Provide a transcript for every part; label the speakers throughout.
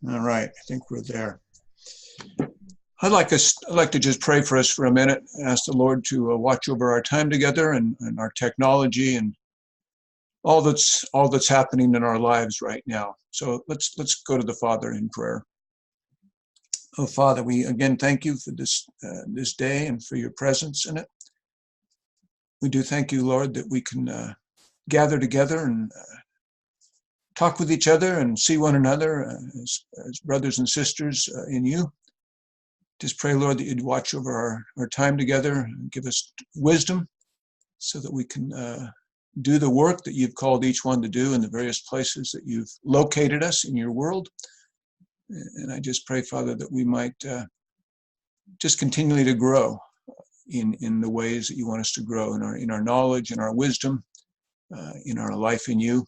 Speaker 1: All right, I think we're there. I'd like to just pray for us for a minute, ask the Lord to watch over our time together and our technology and all that's happening in our lives right now. So let's go to the Father in prayer. Oh, Father, we again thank you for this day and for your presence in it. We do thank you, Lord, that we can gather together and talk with each other and see one another as brothers and sisters in you. Just pray, Lord, that you'd watch over our time together and give us wisdom so that we can do the work that you've called each one to do in the various places that you've located us in your world. And I just pray, Father, that we might just continually to grow in the ways that you want us to grow in our knowledge, in our wisdom, in our life in you.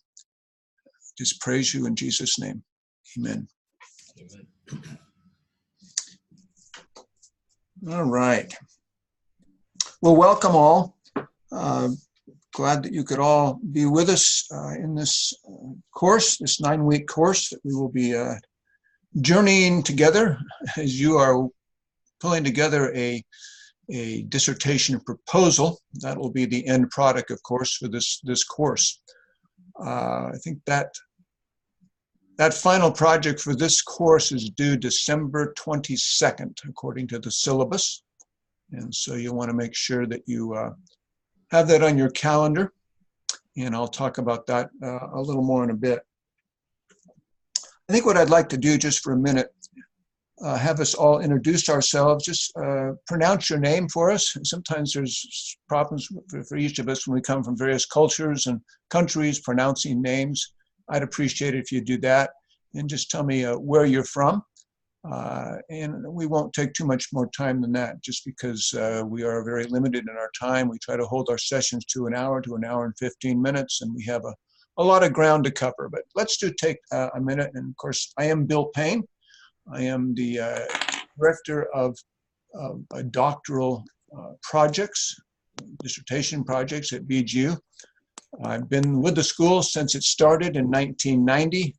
Speaker 1: Just praise you in Jesus' name. Amen. Amen. All right. Well, welcome all. Glad that you could all be with us in this course, this 9-week course that we will be journeying together as you are pulling together a dissertation proposal. That will be the end product, of course, for this course. I think that final project for this course is due December 22nd, according to the syllabus. And so you'll want to make sure that you have that on your calendar. And I'll talk about that a little more in a bit. I think what I'd like to do just for a minute, have us all introduce ourselves. Just pronounce your name for us. Sometimes there's problems for each of us when we come from various cultures and countries pronouncing names. I'd appreciate it if you do that. And just tell me where you're from. And we won't take too much more time than that, just because we are very limited in our time. We try to hold our sessions to an hour and 15 minutes, and we have a lot of ground to cover. But let's take a minute. And of course, I am Bill Payne. I am the director of doctoral projects, dissertation projects at BGU. I've been with the school since it started in 1990.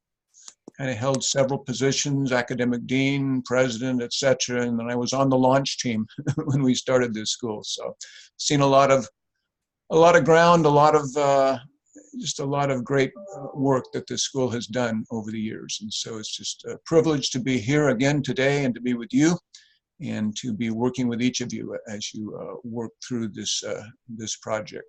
Speaker 1: And I held several positions, academic dean, president, etc. And then I was on the launch team when we started this school. So seen a lot of ground, just a lot of great work that this school has done over the years. And so it's just a privilege to be here again today and to be with you and to be working with each of you as you work through this project.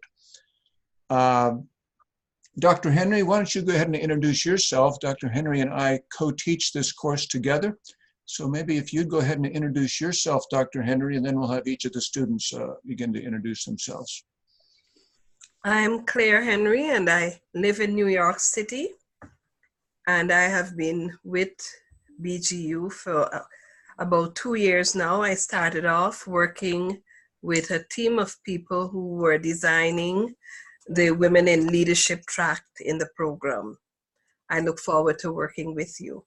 Speaker 1: Dr. Henry, why don't you go ahead and introduce yourself? Dr. Henry and I co-teach this course together. So maybe if you'd go ahead and introduce yourself, Dr. Henry, and then we'll have each of the students begin to introduce themselves.
Speaker 2: I'm Claire Henry, and I live in New York City. And I have been with BGU for about 2 years now. I started off working with a team of people who were designing the Women in Leadership track in the program. I look forward to working with you.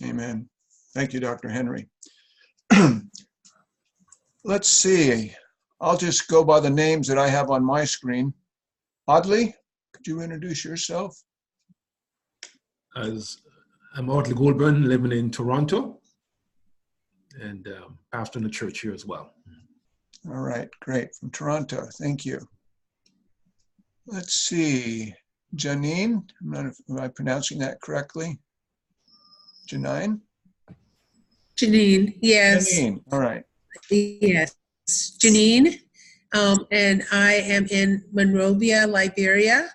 Speaker 1: Amen. Thank you, Dr. Henry. Let's see. I'll just go by the names that I have on my screen. Audley, could you introduce yourself?
Speaker 3: I'm Audley Goulburn, living in Toronto, and pastor in the church here as well.
Speaker 1: All right, great. From Toronto, thank you. Let's see, Janine, am I pronouncing that correctly? Janine?
Speaker 4: Janine, yes.
Speaker 1: Janine, all right.
Speaker 4: Yes, Janine, and I am in Monrovia, Liberia,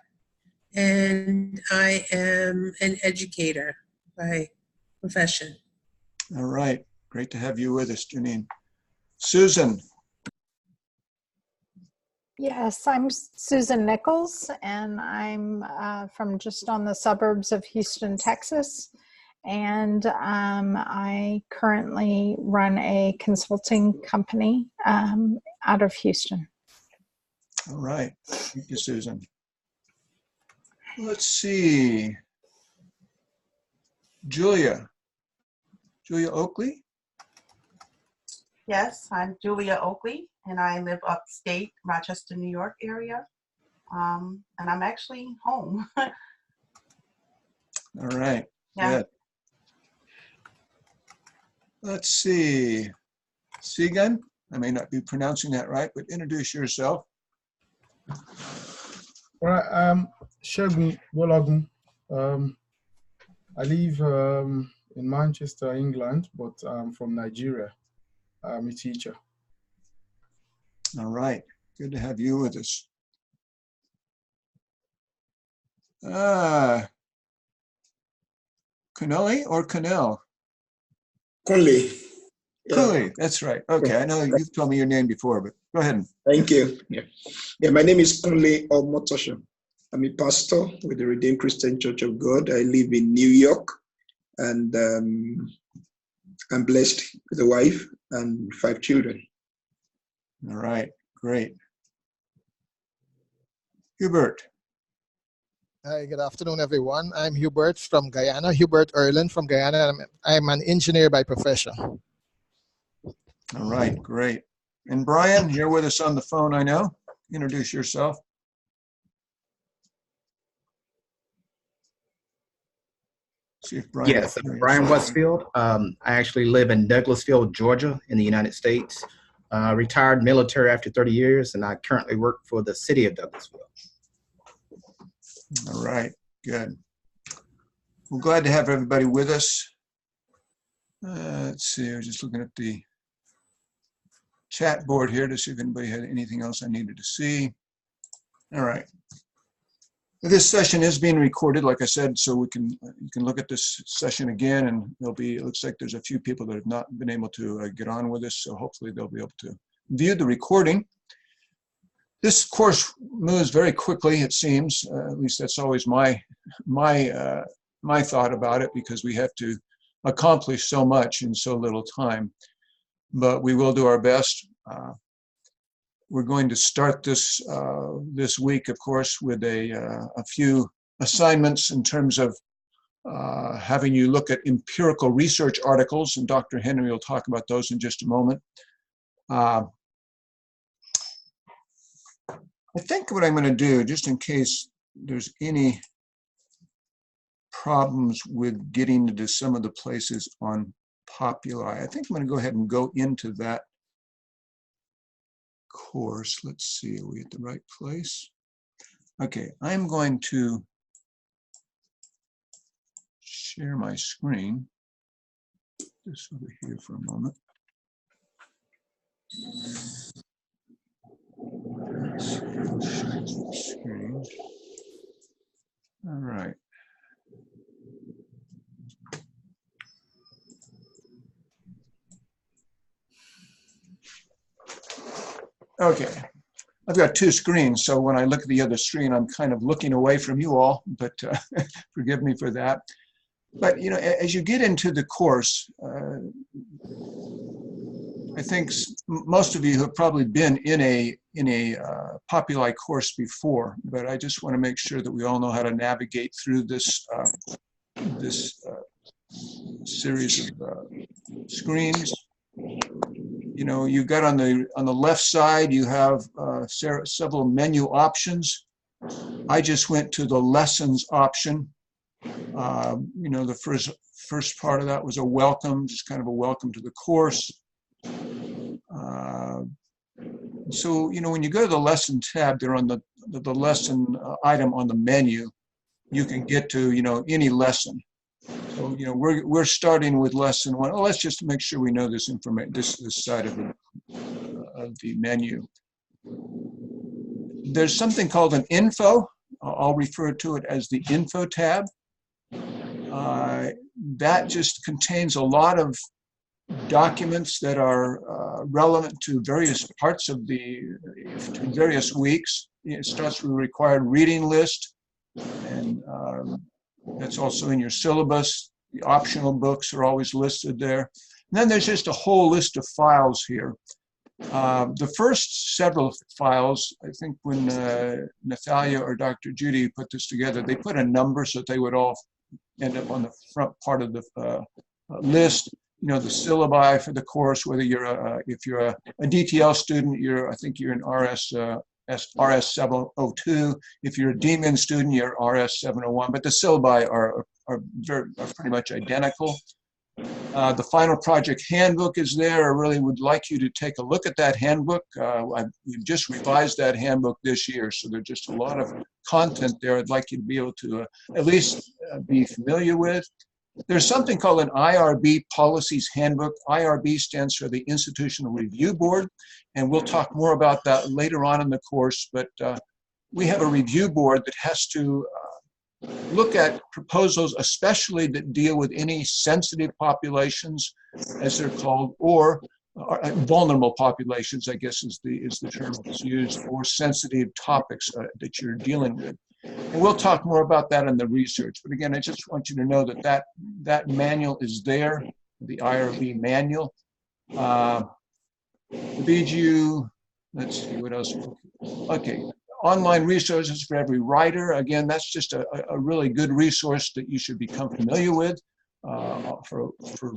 Speaker 4: and I am an educator by profession.
Speaker 1: All right, great to have you with us, Janine. Susan.
Speaker 5: Yes, I'm Susan Nichols, and I'm from just on the suburbs of Houston, Texas. And I currently run a consulting company out of Houston.
Speaker 1: All right, thank you, Susan. Let's see, Julia Oakley?
Speaker 6: Yes, I'm Julia Oakley, and I live upstate, Rochester, New York area, and I'm actually home.
Speaker 1: All right,
Speaker 6: yeah.
Speaker 1: good. let's see. Sigan, I may not be pronouncing that right, but introduce yourself.
Speaker 7: All right, Segun Bolagun. I live in Manchester, England, but I'm from Nigeria. I'm a teacher.
Speaker 1: All right, good to have you with us. Connelly or Connell?
Speaker 8: Kunle. Yeah,
Speaker 1: Cooley, that's right. Okay, I know you've told me your name before, but go ahead.
Speaker 8: thank you. Yeah, my name is Kunle Omotosho. I'm a pastor with the Redeemed Christian Church of God. I live in New York, and I'm blessed with a wife and 5 children.
Speaker 1: All right, great. Hubert.
Speaker 9: Hi, good afternoon, everyone. I'm Hubert from Guyana, Hubert Erlin from Guyana. I'm an engineer by profession.
Speaker 1: All right, great. And Brian, you're with us on the phone, I know. Introduce yourself. See if Brian.
Speaker 10: Yes, Brian Westfield. I actually live in Douglasville, Georgia, in the United States. Retired military after 30 years, and I currently work for the city of Douglasville.
Speaker 1: All right, good. We're glad to have everybody with us. Let's see, I was just looking at the chat board here to see if anybody had anything else I needed to see. All right. This session is being recorded, like I said, so you can look at this session again, and it looks like there's a few people that have not been able to get on with us, so hopefully they'll be able to view the recording. This course moves very quickly, it seems. At least that's always my thought about it, because we have to accomplish so much in so little time. But we will do our best. We're going to start this this week, of course, with a few assignments in terms of having you look at empirical research articles, and Dr. Henry will talk about those in just a moment. I think what I'm going to do, just in case there's any problems with getting into some of the places on populi, I think I'm going to go ahead and go into that course. Let's see, are we at the right place? Okay, I'm going to share my screen. This over here for a moment. Let's see, I'll share the screen. All right. Okay, I've got 2 screens, so when I look at the other screen, I'm kind of looking away from you all, but forgive me for that. But, you know, as you get into the course, I think most of you have probably been in a populi course before, but I just want to make sure that we all know how to navigate through this series of screens. You know, you've got on the left side, you have several menu options. I just went to the lessons option. You know, the first part of that was a welcome, just kind of a welcome to the course. So, you know, when you go to the lesson tab there on the lesson item on the menu, you can get to, you know, any lesson. So, you know, we're starting with lesson 1. Oh, let's just make sure we know this information, this side of the menu. There's something called an info. I'll refer to it as the info tab. That just contains a lot of documents that are relevant to various parts of to various weeks. It starts with a required reading list, and that's also in your syllabus. The optional books are always listed there. And then there's just a whole list of files here. The first several files, I think when Nathalia or Dr. Judy put this together, they put a number so that they would all end up on the front part of the list. You know, the syllabi for the course, whether you're if you're a DTL student, I think you're in RS 702. If you're a DMin student, you're RS 701. But the syllabi are pretty much identical. The final project handbook is there. I really would like you to take a look at that handbook. We've just revised that handbook this year, so there's just a lot of content there I'd like you to be able to at least be familiar with. There's something called an IRB Policies Handbook. IRB stands for the Institutional Review Board, and we'll talk more about that later on in the course, but we have a review board that has to look at proposals, especially that deal with any sensitive populations, as they're called, or vulnerable populations, I guess is the term that's used, or sensitive topics that you're dealing with. And we'll talk more about that in the research. But again, I just want you to know that that manual is there, the IRB manual. The BGU, let's see, what else? Okay, online resources for every writer. Again, that's just a really good resource that you should become familiar with for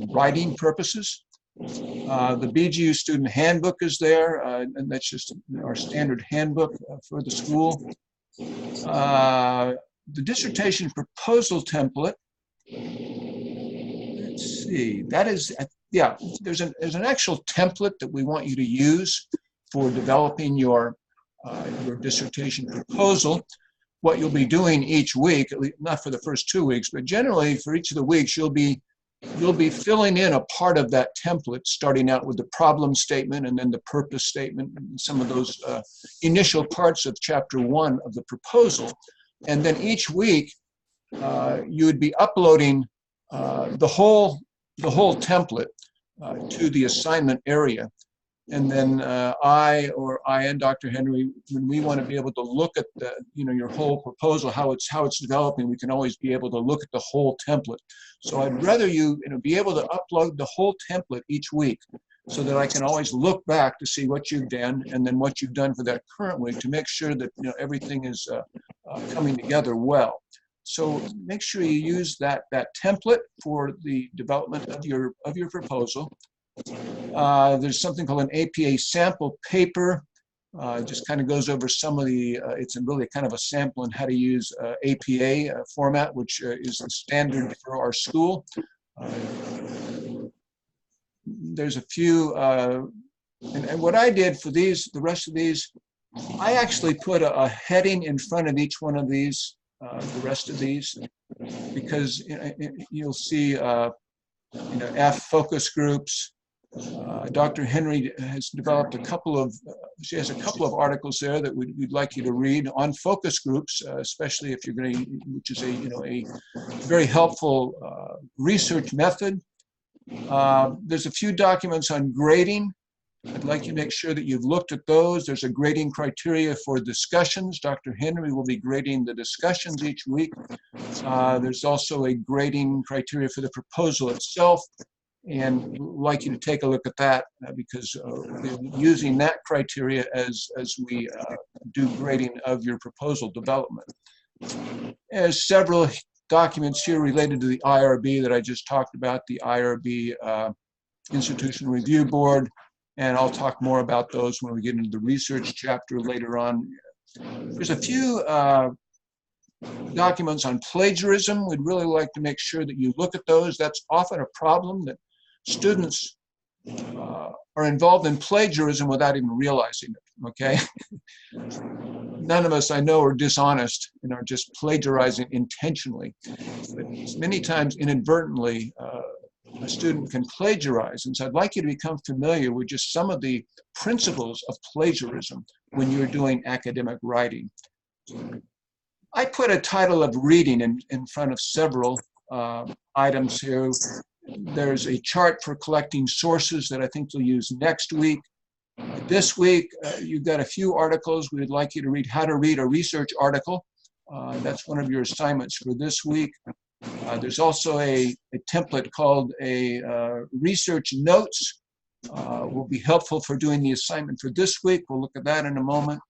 Speaker 1: writing purposes. The BGU student handbook is there, and that's just our standard handbook for the school. The dissertation proposal template, let's see, that is, yeah, there's an actual template that we want you to use for developing your dissertation proposal. What you'll be doing each week, at least not for the first 2 weeks, but generally for each of the weeks, you'll be filling in a part of that template, starting out with the problem statement and then the purpose statement and some of those initial parts of chapter 1 of the proposal. And then each week, you would be uploading the whole template to the assignment area. And then I and Dr. Henry, when we want to be able to look at your whole proposal, how it's developing, we can always be able to look at the whole template. So I'd rather you be able to upload the whole template each week, so that I can always look back to see what you've done and then what you've done for that current week to make sure that everything is coming together well. So make sure you use that template for the development of your proposal. There's something called an APA sample paper. Just kind of goes over some of the, it's really kind of a sample on how to use APA format, which is the standard for our school. There's a few, and what I did for the rest of these, I actually put a heading in front of each one of these, the rest of these, because you'll see, F focus groups. Dr. Henry has developed she has a couple of articles there that we'd like you to read on focus groups, especially if you're going to, which is a very helpful research method. There's a few documents on grading. I'd like you to make sure that you've looked at those. There's a grading criteria for discussions. Dr. Henry will be grading the discussions each week. There's also a grading criteria for the proposal itself. And we'd like you to take a look at that because we're using that criteria as we do grading of your proposal development. There's several documents here related to the IRB that I just talked about, the IRB Institutional Review Board, and I'll talk more about those when we get into the research chapter later on. There's a few documents on plagiarism. We'd really like to make sure that you look at those. That's often a problem, that students are involved in plagiarism without even realizing it, okay? None of us, I know, are dishonest and are just plagiarizing intentionally. But many times, inadvertently, a student can plagiarize. And so I'd like you to become familiar with just some of the principles of plagiarism when you're doing academic writing. I put a title of reading in front of several items here. There's a chart for collecting sources that I think you'll use next week. This week, you've got a few articles. We'd like you to read how to read a research article. That's one of your assignments for this week. There's also a template called a research notes. Will be helpful for doing the assignment for this week. We'll look at that in a moment.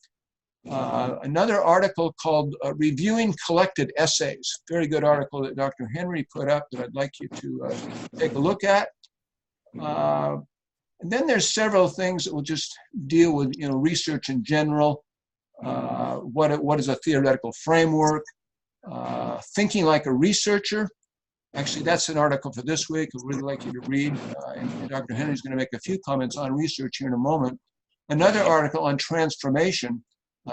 Speaker 1: Another article called Reviewing Collected Essays. Very good article that Dr. Henry put up that I'd like you to take a look at. And then there's several things that will just deal with research in general. What is a theoretical framework? Thinking like a researcher. Actually, that's an article for this week. I'd really like you to read. And Dr. Henry's going to make a few comments on research here in a moment. Another article on transformation,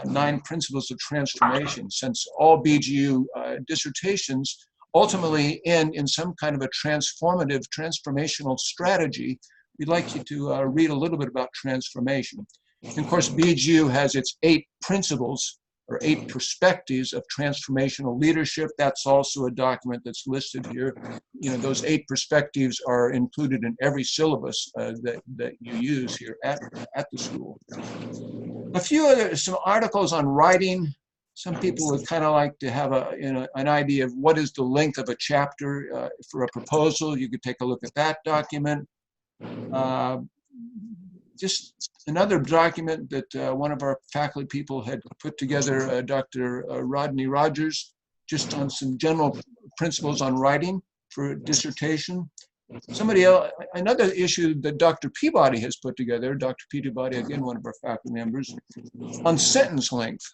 Speaker 1: 9 principles of transformation, since all BGU dissertations ultimately end in some kind of a transformational strategy. We'd like you to read a little bit about transformation. And of course, BGU has its 8 principles or 8 perspectives of transformational leadership. That's also a document that's listed here. You know, those 8 perspectives are included in every syllabus that you use here at the school. Some articles on writing. Some people would kind of like to have an idea of what is the length of a chapter for a proposal. You could take a look at that document. Just another document that one of our faculty people had put together, Dr. Rodney Rogers, just on some general principles on writing for a dissertation. Somebody else, another issue that Dr. Peabody has put together, Dr. Peabody, again, one of our faculty members, on sentence length.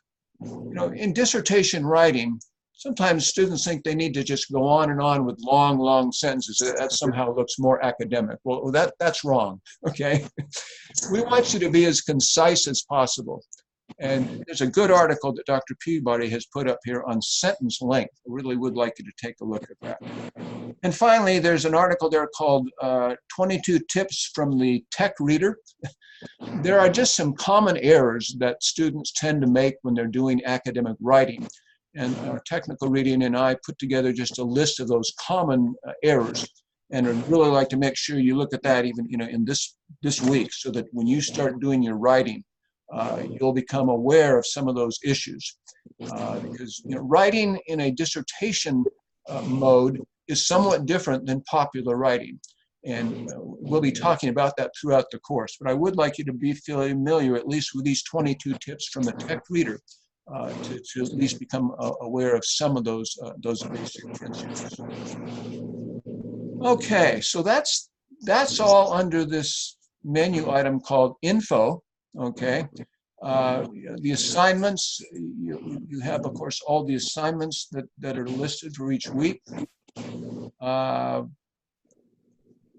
Speaker 1: You know, in dissertation writing, sometimes students think they need to just go on and on with long, long sentences. That somehow looks more academic. Well, that's wrong, okay? We want you to be as concise as possible. And there's a good article that Dr. Peabody has put up here on sentence length. I really would like you to take a look at that. And finally, there's an article there called 22 Tips from the Tech Reader. There are just some common errors that students tend to make when they're doing academic writing. And Technical Reading and I put together just a list of those common errors. And I'd really like to make sure you look at that even, you know, in this week, so that when you start doing your writing, you'll become aware of some of those issues. Because, you know, writing in a dissertation mode is somewhat different than popular writing. And we'll be talking about that throughout the course. But I would like you to be familiar at least with these 22 tips from the Tech Reader to at least become aware of some of those basic principles. Okay, so that's all under this menu item called Info. Okay, the assignments, you have, of course, all the assignments that are listed for each week.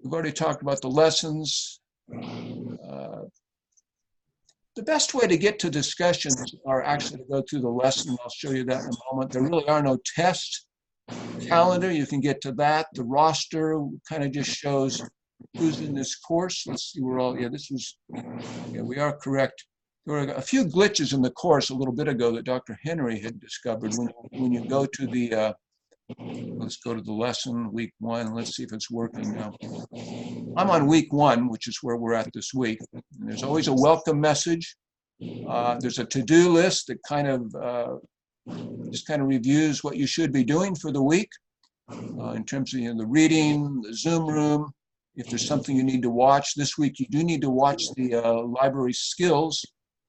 Speaker 1: We've already talked about the lessons. The best way to get to discussions are actually to go through the lesson. I'll show you that in a moment. There really are no tests. Calendar, you can get to that. The roster kind of just shows who's in this course. Let's see, we're all, yeah, this was, yeah, we are correct. There were a few glitches in the course a little bit ago that Dr. Henry had discovered. When you go to the, let's go to the lesson, week 1. Let's see if it's working now. I'm on week 1, which is where we're at this week. And there's always a welcome message. There's a to-do list that kind of just kind of reviews what you should be doing for the week in terms of, you know, the reading, the Zoom room. If there's something you need to watch this week, you do need to watch the library skills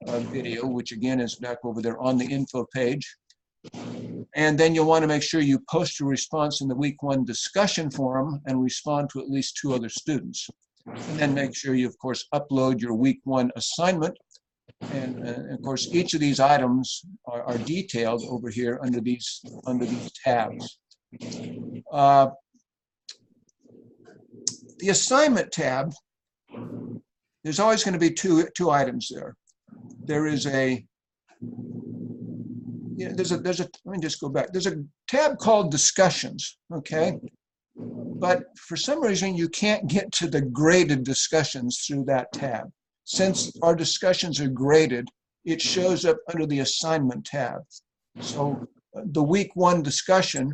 Speaker 1: video, which again is back over there on the info page. And then you'll want to make sure you post your response in the week 1 discussion forum and respond to at least 2 other students. And then make sure you, of course, upload your week 1 assignment. And of course, each of these items are detailed over here under these tabs. The assignment tab, there's always going to be two items there. There is a, you know, let me just go back. There's a tab called discussions, okay? But for some reason, you can't get to the graded discussions through that tab. Since our discussions are graded, it shows up under the assignment tab. So the week 1 discussion,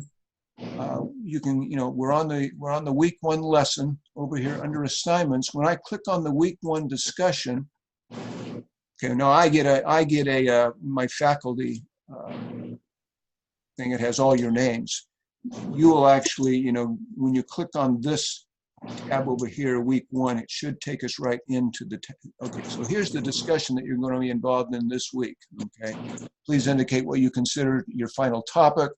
Speaker 1: you can, you know, we're on the week 1 lesson over here under assignments. When I click on the week 1 discussion, okay, now I get a my faculty thing. It has all your names. You will actually, you know, when you click on this tab over here, week 1, it should take us right into the, okay, so here's the discussion that you're going to be involved in this week, okay? Please indicate what you consider your final topic.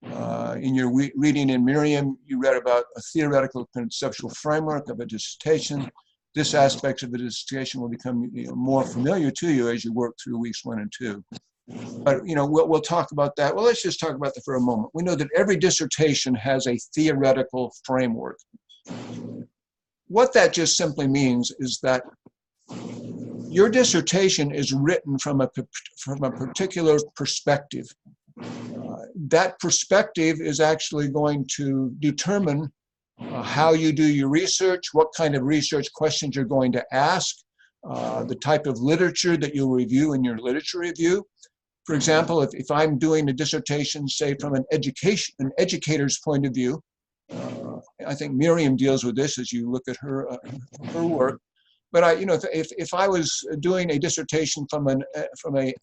Speaker 1: In your reading in Miriam, you read about a theoretical conceptual framework of a dissertation. This aspect of the dissertation will become, you know, more familiar to you as you work through weeks 1 and 2. But, we'll talk about that. Well, let's just talk about that for a moment. We know that every dissertation has a theoretical framework. What that just simply means is that your dissertation is written from a particular perspective. That perspective is actually going to determine how you do your research, what kind of research questions you're going to ask, the type of literature that you'll review in your literature review. For example, if I'm doing a dissertation, say from an educator's point of view, I think Miriam deals with this as you look at her work. But if I was doing a dissertation from an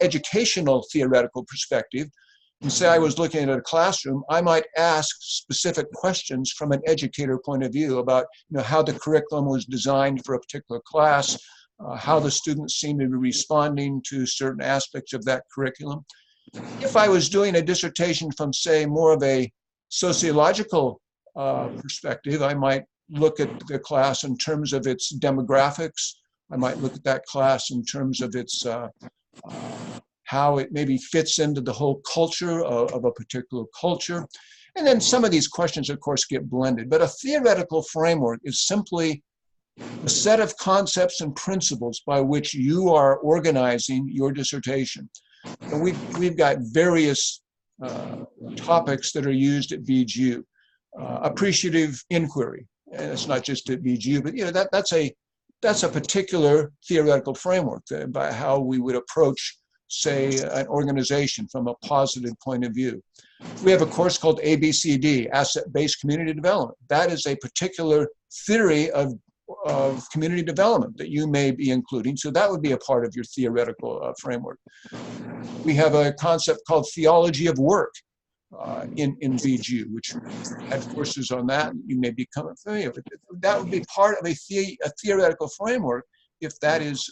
Speaker 1: educational theoretical perspective, and say I was looking at a classroom, I might ask specific questions from an educator point of view about how the curriculum was designed for a particular class, how the students seem to be responding to certain aspects of that curriculum. If I was doing a dissertation from, say, more of a sociological perspective, I might look at the class in terms of its demographics. I might look at that class in terms of its how it maybe fits into the whole culture of a particular culture. And then some of these questions, of course, get blended. But a theoretical framework is simply a set of concepts and principles by which you are organizing your dissertation. And we've got various topics that are used at BGU. Appreciative inquiry, and it's not just at BGU, but that's a particular theoretical framework by how we would approach, say, an organization from a positive point of view. We have a course called ABCD, Asset-Based Community Development. That is a particular theory of community development that you may be including. So that would be a part of your theoretical framework. We have a concept called theology of work in BGU, which had courses on that. You may become familiar with it. That would be part of a theoretical framework if that is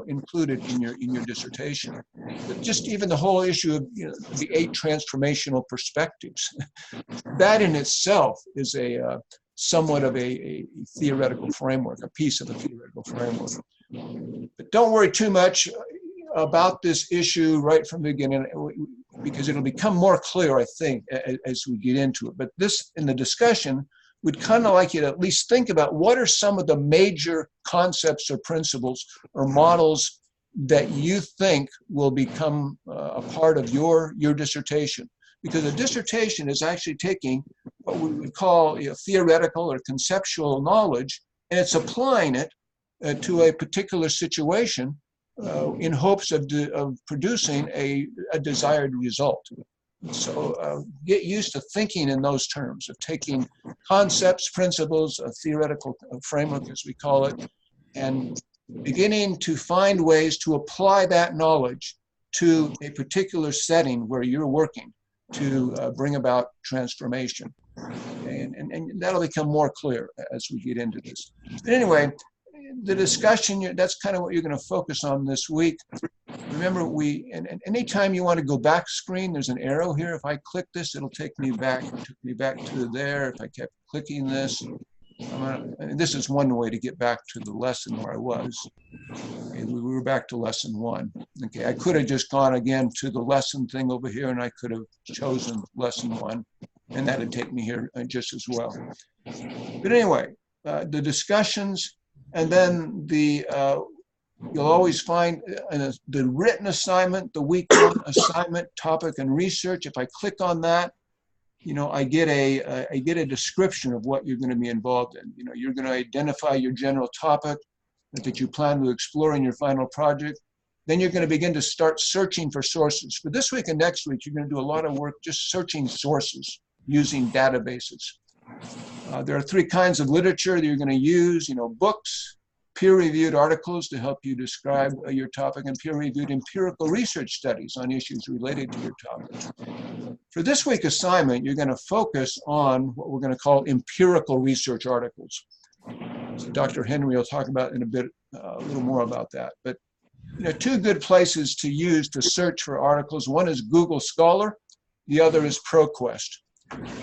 Speaker 1: included in your dissertation. But just even the whole issue of the 8 transformational perspectives, that in itself is somewhat of a theoretical framework, a piece of a theoretical framework. But don't worry too much about this issue right from the beginning, because it'll become more clear, I think, as we get into it. But this, in the discussion, we'd kind of like you to at least think about what are some of the major concepts or principles or models that you think will become a part of your dissertation. Because a dissertation is actually taking what we would call theoretical or conceptual knowledge, and it's applying it to a particular situation in hopes of producing a desired result. So get used to thinking in those terms of taking concepts, principles, a theoretical framework, as we call it, and beginning to find ways to apply that knowledge to a particular setting where you're working to bring about transformation. And that'll become more clear as we get into this. But anyway, the discussion, that's kind of what you're going to focus on this week. Remember, and anytime you want to go back screen, there's an arrow here. If I click this, it'll take me back to there. If I kept clicking this, and this is one way to get back to the lesson where I was. Okay, we were back to lesson 1. Okay, I could have just gone again to the lesson thing over here, and I could have chosen lesson 1, and that would take me here just as well. But anyway, the discussions, and then you'll always find the written assignment, the week 1 assignment, topic and research. If I click on that, I get a description of what you're going to be involved in. You're going to identify your general topic that you plan to explore in your final project. Then you're going to begin to start searching for sources. For this week and next week, you're going to do a lot of work just searching sources using databases. There are 3 kinds of literature that you're going to use, books, peer-reviewed articles to help you describe your topic, and peer-reviewed empirical research studies on issues related to your topic. For this week's assignment, you're going to focus on what we're going to call empirical research articles. So Dr. Henry will talk about in a bit, a little more about that. But 2 good places to use to search for articles. One is Google Scholar, the other is ProQuest.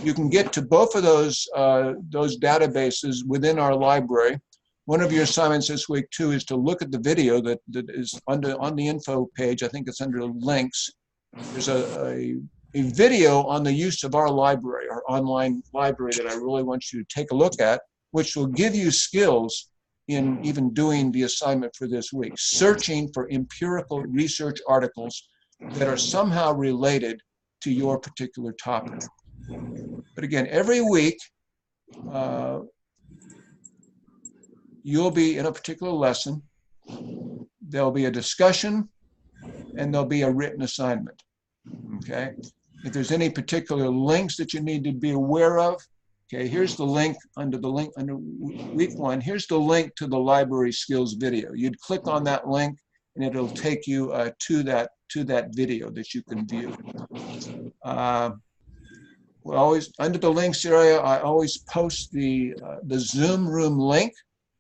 Speaker 1: You can get to both of those databases within our library. One of your assignments this week too is to look at the video that is on the info page. I think it's under links. There's a video on the use of our library, our online library, that I really want you to take a look at, which will give you skills in even doing the assignment for this week, searching for empirical research articles that are somehow related to your particular topic. But again, every week, you'll be in a particular lesson. There'll be a discussion and there'll be a written assignment, okay? If there's any particular links that you need to be aware of, okay, here's the link under week 1. Here's the link to the library skills video. You'd click on that link and it'll take you to that video that you can view. We always, under the links area, I always post the Zoom room link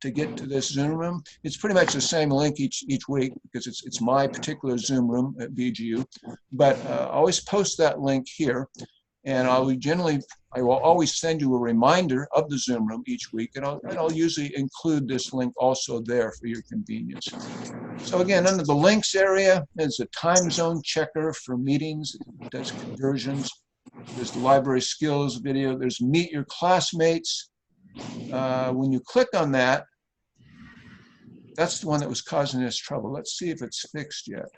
Speaker 1: to get to this Zoom room. It's pretty much the same link each week because it's my particular Zoom room at BGU. But I always post that link here, and I will always send you a reminder of the Zoom room each week, and I'll usually include this link also there for your convenience. So again, under the links area, there's a time zone checker for meetings, it does conversions. There's the library skills video. There's meet your classmates. When you click on that, that's the one that was causing us trouble. Let's see if it's fixed yet.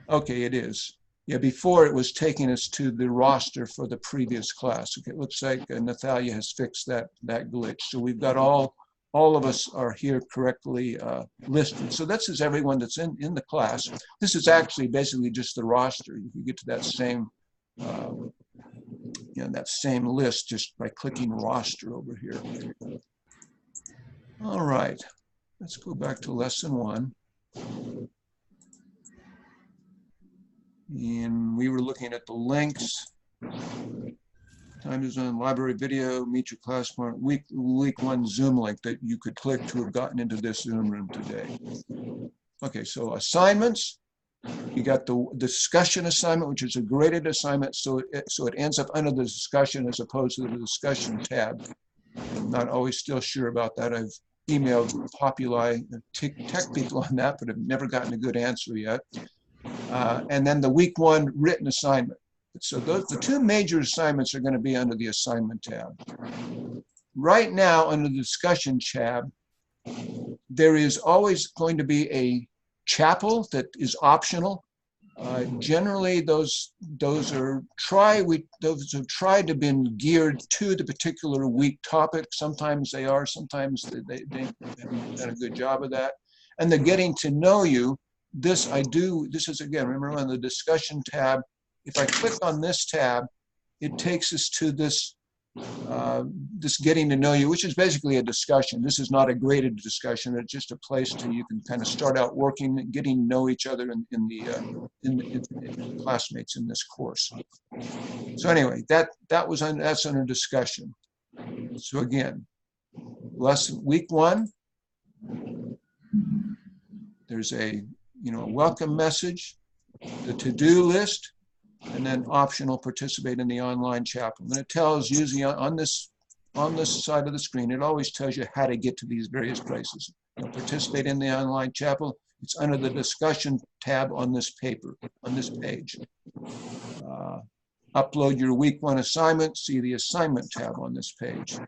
Speaker 1: Okay, it is. Yeah, before it was taking us to the roster for the previous class. Okay, it looks like Natalia has fixed that glitch. So we've got all of us are here correctly listed. So this is everyone that's in the class. This is actually basically just the roster. You can get to that same that same list just by clicking roster over here. All right, let's go back to lesson 1. And we were looking at the links. Time zone, library video, meet your class point, week 1 Zoom link that you could click to have gotten into this Zoom room today. Okay, so assignments. You got the discussion assignment, which is a graded assignment, so it ends up under the discussion as opposed to the discussion tab. I'm not always still sure about that. I've emailed Populi tech people on that, but I've never gotten a good answer yet. And then the week 1 written assignment. So the 2 major assignments are going to be under the assignment tab. Right now, under the discussion tab, there is always going to be a chapel that is optional. Generally, those have tried to be geared to the particular week topic. Sometimes they are, sometimes they haven't done a good job of that. And the getting to know you, this is again, remember on the discussion tab, if I click on this tab, it takes us to this getting to know you, which is basically a discussion. This is not a graded discussion. It's just a place to you can kind of start out working, getting to know each other in the classmates in this course. So anyway, that's under discussion. So again, week 1, there's a welcome message, the to-do list, and then optional participate in the online chapel. And it tells usually on this side of the screen, it always tells you how to get to these various places. Participate in the online chapel. It's under the discussion tab on this paper, on this page. Upload your week 1 assignment. See the assignment tab on this page.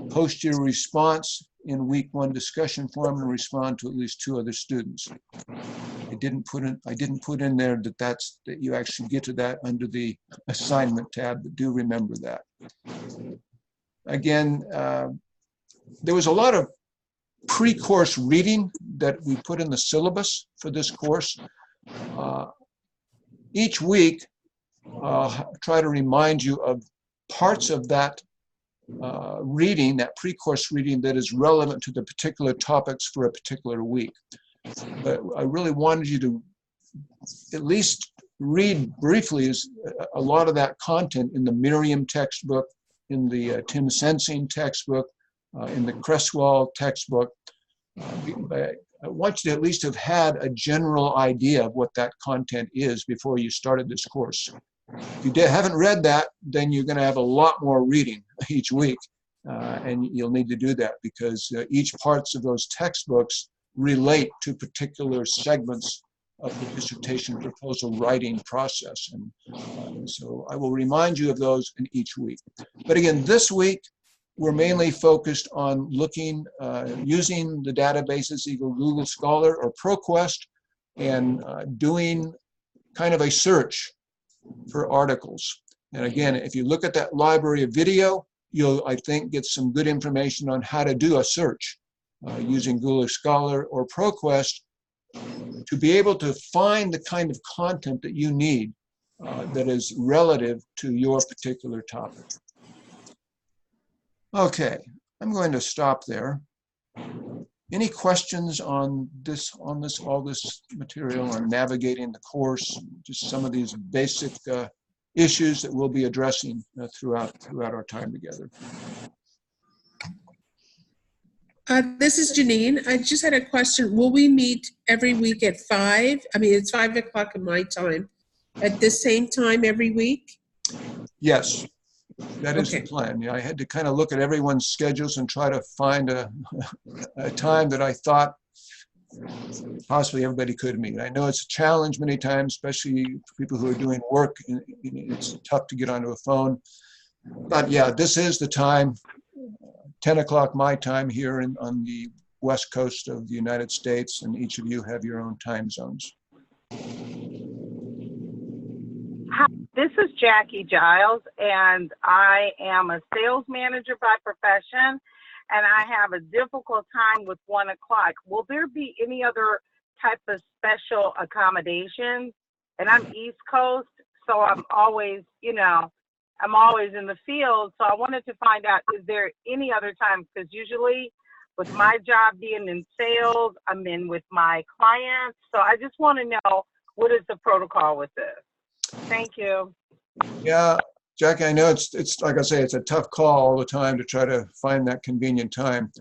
Speaker 1: Post your response in week 1 discussion forum and respond to at least 2 other students. I didn't put in there that you actually get to that under the assignment tab, but do remember that. Again, there was a lot of pre-course reading that we put in the syllabus for this course. Each week, I'll try to remind you of parts of that reading, that pre-course reading that is relevant to the particular topics for a particular week. But I really wanted you to at least read briefly a lot of that content in the Merriam textbook, in the Tim Sensing textbook, in the Cresswell textbook. I want you to at least have had a general idea of what that content is before you started this course. If you haven't read that, then you're going to have a lot more reading each week. And you'll need to do that because each parts of those textbooks relate to particular segments of the dissertation proposal writing process. And so I will remind you of those in each week. But again, this week, we're mainly focused on looking, using the databases, either Google Scholar or ProQuest, and doing kind of a search for articles. And again, if you look at that library of video, you'll, I think, get some good information on how to do a search using Google Scholar or ProQuest to be able to find the kind of content that you need that is relative to your particular topic. Okay, I'm going to stop there. Any questions on all this material on navigating the course, just some of these basic issues that we'll be addressing throughout our time together?
Speaker 4: This is Janine. I just had a question. Will we meet every week at 5? I mean, it's 5 o'clock in my time. At the same time every week?
Speaker 1: Yes, that is
Speaker 4: Okay.
Speaker 1: the plan. Yeah, I had to kind of look at everyone's schedules and try to find a time that I thought possibly everybody could meet. I know it's a challenge many times, especially for people who are doing work. It's tough to get onto a phone. But yeah, this is the time, 10 o'clock my time here on the west coast of the United States, and each of you have your own time zones.
Speaker 11: Hi, this is Jackie Giles, and I am a sales manager by profession, and I have a difficult time with 1 o'clock. Will there be any other type of special accommodations? And I'm East Coast, so I'm always, I'm always in the field. So I wanted to find out, is there any other time? Because usually with my job being in sales, I'm in with my clients. So I just want to know, what is the protocol with this? Thank you.
Speaker 1: Yeah, Jackie, I know it's like I say, it's a tough call all the time to try to find that convenient time.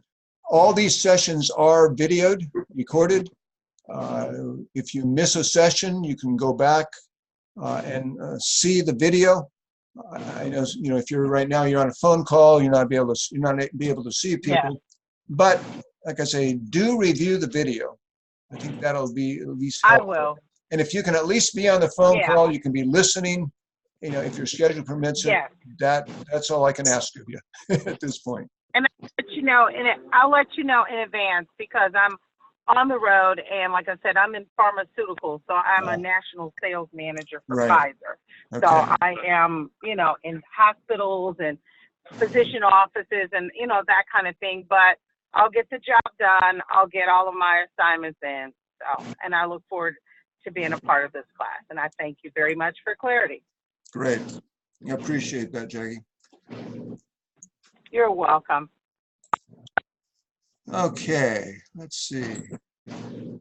Speaker 1: All these sessions are videoed, recorded. If you miss a session, you can go back and see the video. I know, if you're right now, you're on a phone call, you're not be able to see people.
Speaker 11: Yeah.
Speaker 1: But like I say, do review the video. I think that'll be at least helpful.
Speaker 11: I will.
Speaker 1: And if you can at least be on the phone
Speaker 11: Yeah.
Speaker 1: call, you can be listening. If your schedule permits it.
Speaker 11: Yeah.
Speaker 1: That's all I can ask of you at this point.
Speaker 11: And I'll let you know in advance, because I'm on the road, and like I said, I'm in pharmaceuticals, so I'm a national sales manager for
Speaker 1: Right.
Speaker 11: Pfizer.
Speaker 1: Okay.
Speaker 11: So I am, in hospitals and physician offices and, that kind of thing. But I'll get the job done. I'll get all of my assignments in. So, and I look forward to being a part of this class. And I thank you very much for clarity.
Speaker 1: Great. I appreciate that, Jackie.
Speaker 11: You're welcome.
Speaker 1: Okay, let's see. Yeah,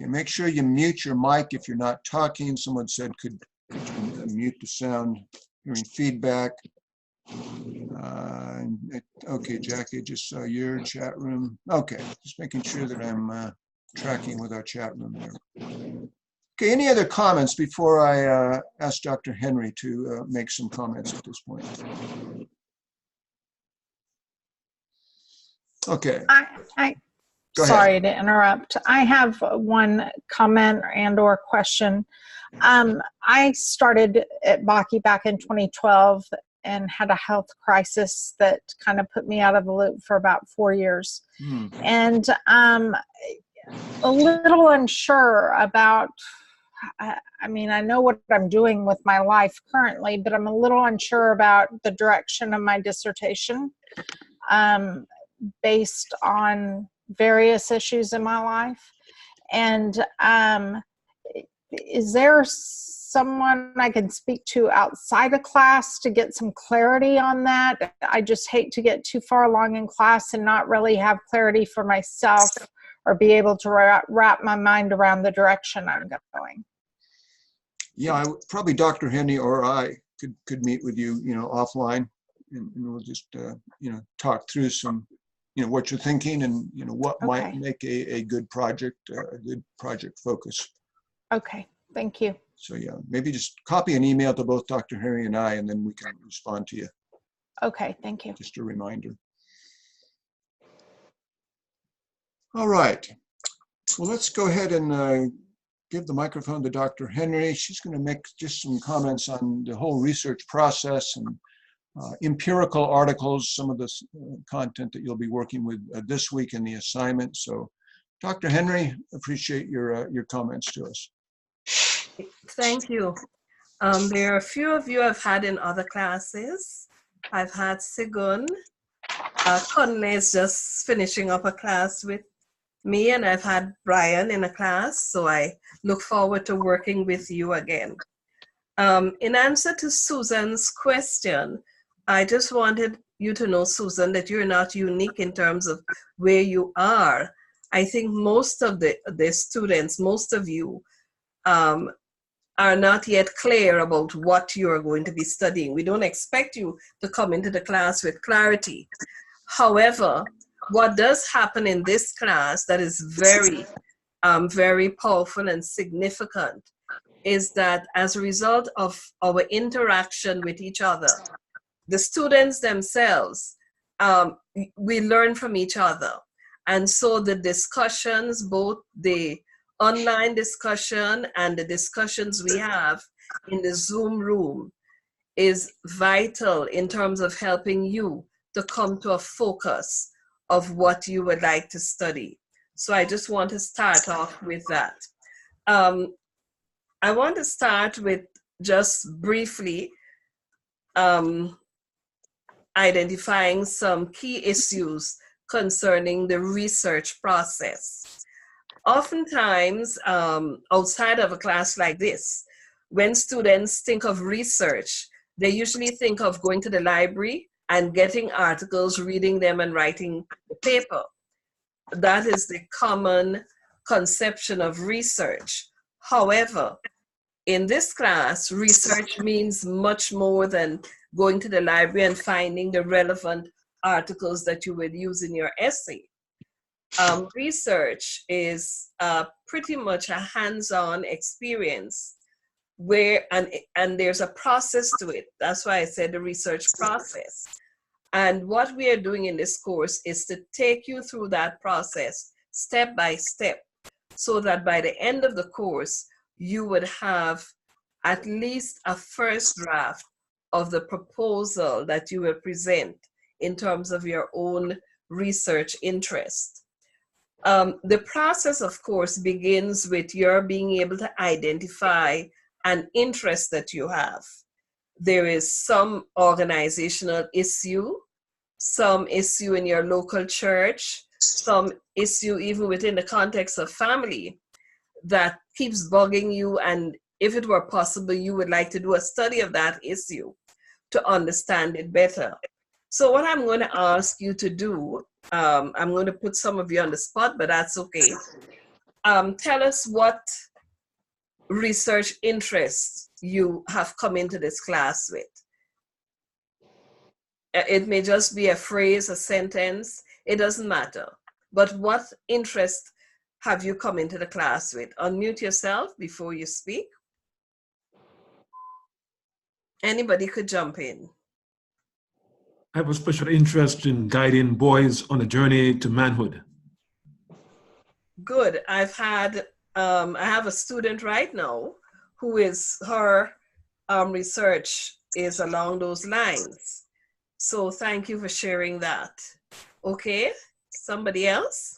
Speaker 1: make sure you mute your mic if you're not talking. Someone said, could you mute the sound, hearing feedback. Okay, Jackie, just saw your chat room. Okay, just making sure that I'm tracking with our chat room there. Okay, any other comments before I ask Dr. Henry to make some comments at this point? Okay. Go ahead.
Speaker 5: Sorry to interrupt. I have one comment and or question. I started at Bakke back in 2012 and had a health crisis that kind of put me out of the loop for about 4 years. And a little unsure about, I mean, I know what I'm doing with my life currently, but I'm a little unsure about the direction of my dissertation based on various issues in my life. And is there someone I can speak to outside of class to get some clarity on that? I just hate to get too far along in class and not really have clarity for myself or be able to wrap my mind around the direction I'm going.
Speaker 1: Yeah, probably Dr. Henry or I could meet with you, offline, and we'll just, talk through some, what you're thinking and, what might make a good project focus.
Speaker 5: Okay, thank you.
Speaker 1: So yeah, maybe just copy an email to both Dr. Henry and I, and then we can respond to you.
Speaker 5: Okay, thank you.
Speaker 1: Just a reminder. All right. Well, let's go ahead and give the microphone to Dr. Henry. She's going to make just some comments on the whole research process and empirical articles, some of the content that you'll be working with this week in the assignment. So, Dr. Henry, appreciate your comments to us.
Speaker 2: Thank you. There are a few of you I've had in other classes. I've had Sigun. Conley is just finishing up a class with me, and I've had Brian in a class, so I look forward to working with you again. In answer to Susan's question, I just wanted you to know, Susan, that you're not unique in terms of where you are. I think most of the students, most of you, are not yet clear about what you're going to be studying. We don't expect you to come into the class with clarity. However, what does happen in this class that is very, very powerful and significant is that as a result of our interaction with each other, the students themselves, we learn from each other. And so the discussions, both the online discussion and the discussions we have in the Zoom room, is vital in terms of helping you to come to a focus of what you would like to study. So I just want to start off with that. I want to start with just briefly identifying some key issues concerning the research process. Oftentimes, outside of a class like this, when students think of research, they usually think of going to the library and getting articles, reading them, and writing the paper. That is the common conception of research. However, in this class, research means much more than going to the library and finding the relevant articles that you would use in your essay. Research is pretty much a hands-on experience where, and there's a process to it. That's why I said the research process. And what we are doing in this course is to take you through that process step by step, so that by the end of the course, you would have at least a first draft of the proposal that you will present in terms of your own research interest. The process, of course, begins with your being able to identify an interest that you have. There is some organizational issue, some issue in your local church, some issue even within the context of family that keeps bugging you, and if it were possible, you would like to do a study of that issue to understand it better. So what I'm going to ask you to do, I'm going to put some of you on the spot, but that's okay. Tell us what research interests you have come into this class with. It may just be a phrase, a sentence, it doesn't matter. But what interest have you come into the class with? Unmute yourself before you speak. Anybody could jump in.
Speaker 3: I have a special interest in guiding boys on a journey to manhood.
Speaker 2: Good. I have a student right now who is, her research is along those lines. So thank you for sharing that. Okay, somebody else?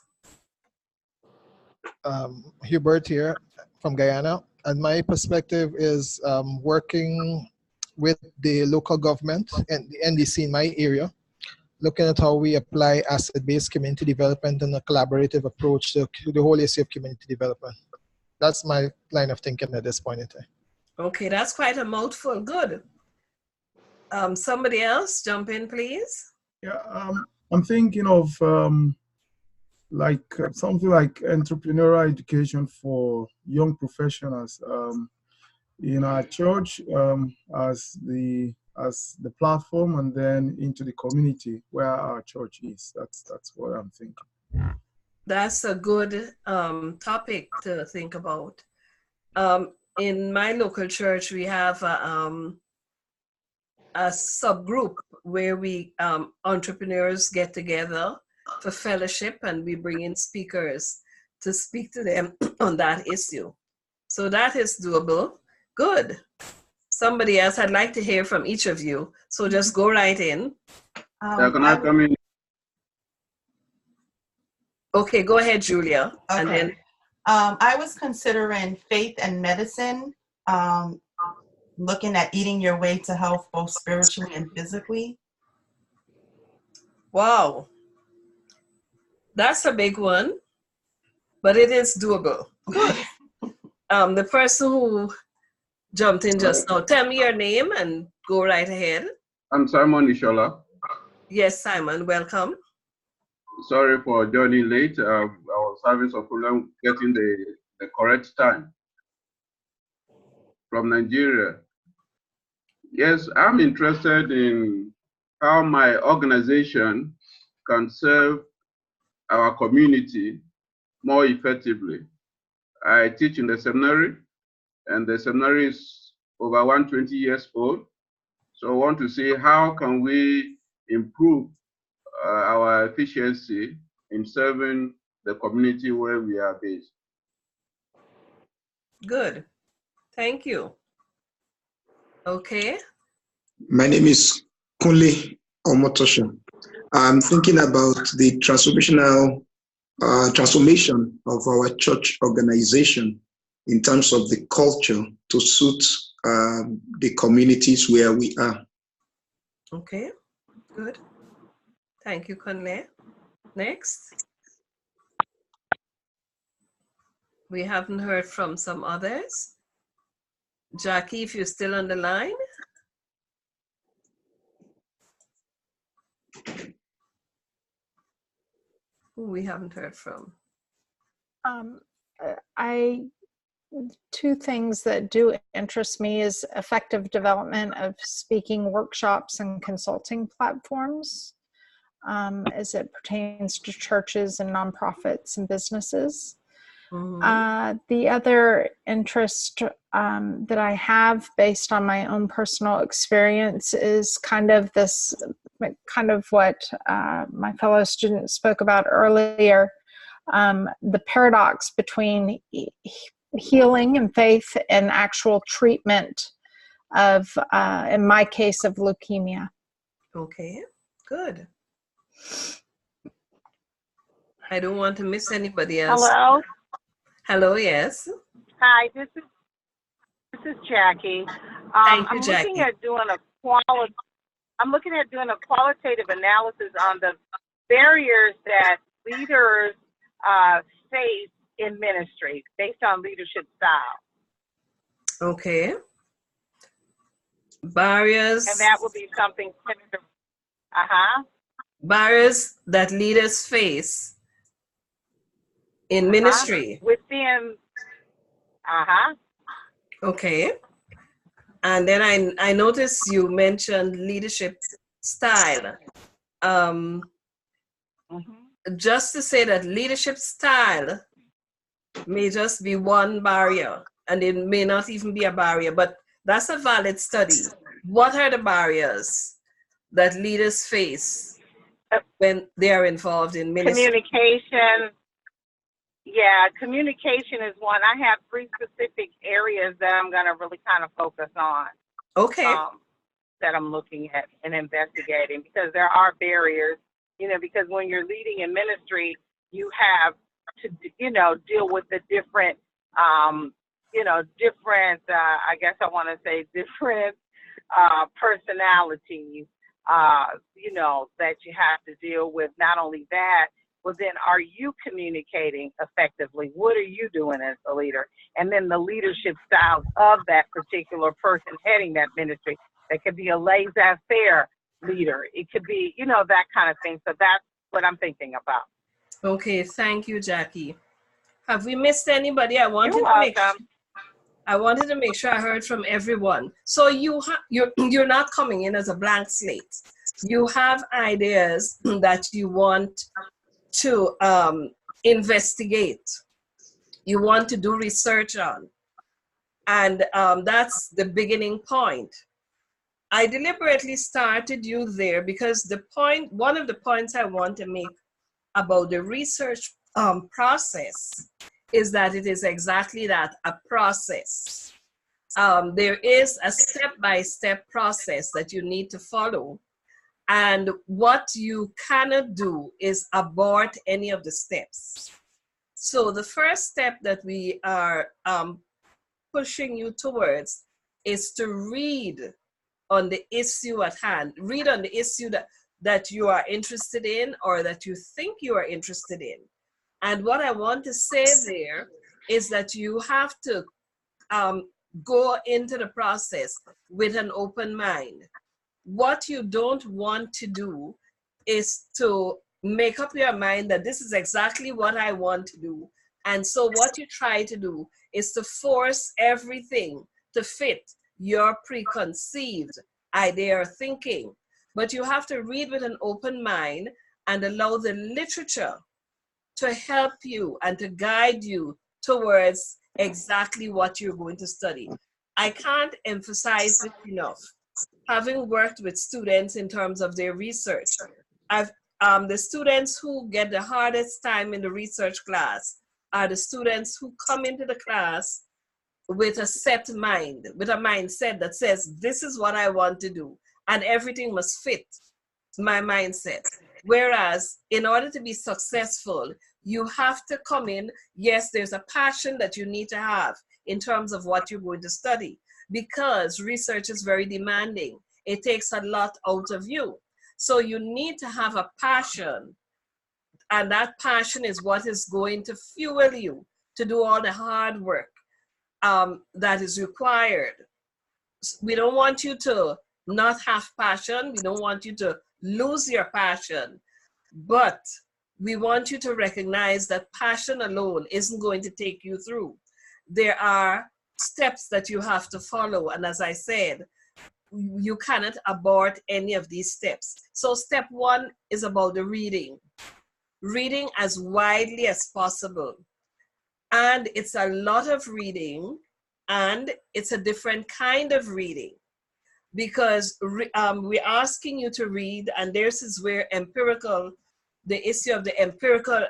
Speaker 9: Hubert here from Guyana, and my perspective is working with the local government and the NDC in my area, looking at how we apply asset-based community development and a collaborative approach to the whole issue of community development. That's my line of thinking at this point in time.
Speaker 2: Okay, that's quite a mouthful. Good. Somebody else, jump in, please.
Speaker 7: Yeah, I'm thinking of something like entrepreneurial education for young professionals. In our church as the platform, and then into the community where our church is. That's what I'm thinking.
Speaker 2: That's a good topic to think about. In my local church, we have a subgroup where we entrepreneurs get together for fellowship, and we bring in speakers to speak to them on that issue. So that is doable. Good. Somebody else, I'd like to hear from each of you. So just go right in.
Speaker 12: Can I come in?
Speaker 2: Okay, go ahead, Julia.
Speaker 6: Okay.
Speaker 2: And then
Speaker 6: I was considering faith and medicine, looking at eating your way to health, both spiritually and physically.
Speaker 2: wow, that's a big one, but it is doable. Good. The person who jumped in just now, tell me your name and go right ahead.
Speaker 12: I'm Simon Ishola.
Speaker 2: Yes, Simon, welcome.
Speaker 12: Sorry for joining late. I was having some problem getting the correct time. From Nigeria. Yes, I'm interested in how my organization can serve our community more effectively. I teach in the seminary, and the seminary is over 120 years old. So I want to see how can we improve our efficiency in serving the community where we are based.
Speaker 2: Good. Thank you. Okay.
Speaker 8: My name is Kunle Omotosha. I'm thinking about the transformation of our church organization in terms of the culture to suit the communities where we are.
Speaker 2: Okay. Good. Thank you, Kunle. Next. We haven't heard from some others. Jackie, if you're still on the line. Who we haven't heard from.
Speaker 5: Two things that do interest me is effective development of speaking workshops and consulting platforms as it pertains to churches and nonprofits and businesses. Mm-hmm. The other interest that I have based on my own personal experience is kind of what my fellow student spoke about earlier, the paradox between healing and faith and actual treatment of, in my case, of leukemia.
Speaker 2: Okay, good. I don't want to miss anybody else.
Speaker 11: Hello?
Speaker 2: Hello, yes.
Speaker 11: Hi, this is Jackie.
Speaker 2: Thank you, Jackie.
Speaker 11: I'm looking at doing a qualitative analysis on the barriers that leaders face in ministry based on leadership style.
Speaker 2: Okay. Barriers.
Speaker 11: And that would be something similar.
Speaker 2: Barriers that leaders face in ministry.
Speaker 11: Within.
Speaker 2: Okay. And then I noticed you mentioned leadership style. Just to say that leadership style may just be one barrier, and it may not even be a barrier, but that's a valid study. What are the barriers that leaders face when they are involved in ministry?
Speaker 11: Communication. Yeah, communication is one. I have 3 specific areas that I'm going to really kind of focus on.
Speaker 2: Okay.
Speaker 11: That I'm looking at and investigating, because there are barriers, because when you're leading in ministry, you have to, deal with the different, I guess I want to say different personalities, that you have to deal with. Not only that, well, then are you communicating effectively? What are you doing as a leader? And then the leadership styles of that particular person heading that ministry. That could be a laissez-faire leader. It could be, that kind of thing. So that's what I'm thinking about.
Speaker 2: Okay, thank you, Jackie. Have we missed anybody? I wanted to make sure I heard from everyone. So you're not coming in as a blank slate. You have ideas that you want to investigate. You want to do research on. And that's the beginning point. I deliberately started you there because one of the points I want to make about the research process is that it is exactly that, a process. There is a step-by-step process that you need to follow. And what you cannot do is abort any of the steps. So the first step that we are pushing you towards is to read on the issue at hand. Read on the issue that you are interested in or that you think you are interested in. And what I want to say there is that you have to go into the process with an open mind. What you don't want to do is to make up your mind that this is exactly what I want to do. And so what you try to do is to force everything to fit your preconceived idea or thinking. But you have to read with an open mind and allow the literature to help you and to guide you towards exactly what you're going to study. I can't emphasize it enough. Having worked with students in terms of their research, the students who get the hardest time in the research class are the students who come into the class with a set mind, with a mindset that says, this is what I want to do, and everything must fit my mindset. Whereas in order to be successful, you have to come in, yes, there's a passion that you need to have in terms of what you're going to study, because research is very demanding. It takes a lot out of you. So you need to have a passion, and that passion is what is going to fuel you to do all the hard work that is required. We don't want you to not have passion. We don't want you to lose your passion, but we want you to recognize that passion alone isn't going to take you through. There are steps that you have to follow. And as I said, you cannot abort any of these steps. So step one is about the reading. Reading as widely as possible. And it's a lot of reading, and it's a different kind of reading, because we're asking you to read, and this is where the issue of the empirical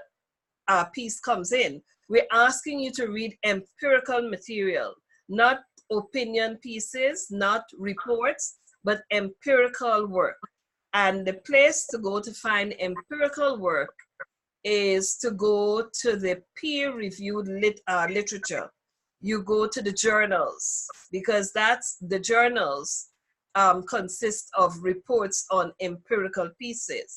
Speaker 2: piece comes in. We're asking you to read empirical material, not opinion pieces, not reports, but empirical work. And the place to go to find empirical work is to go to the peer-reviewed literature. You go to the journals, because the journals consist of reports on empirical pieces.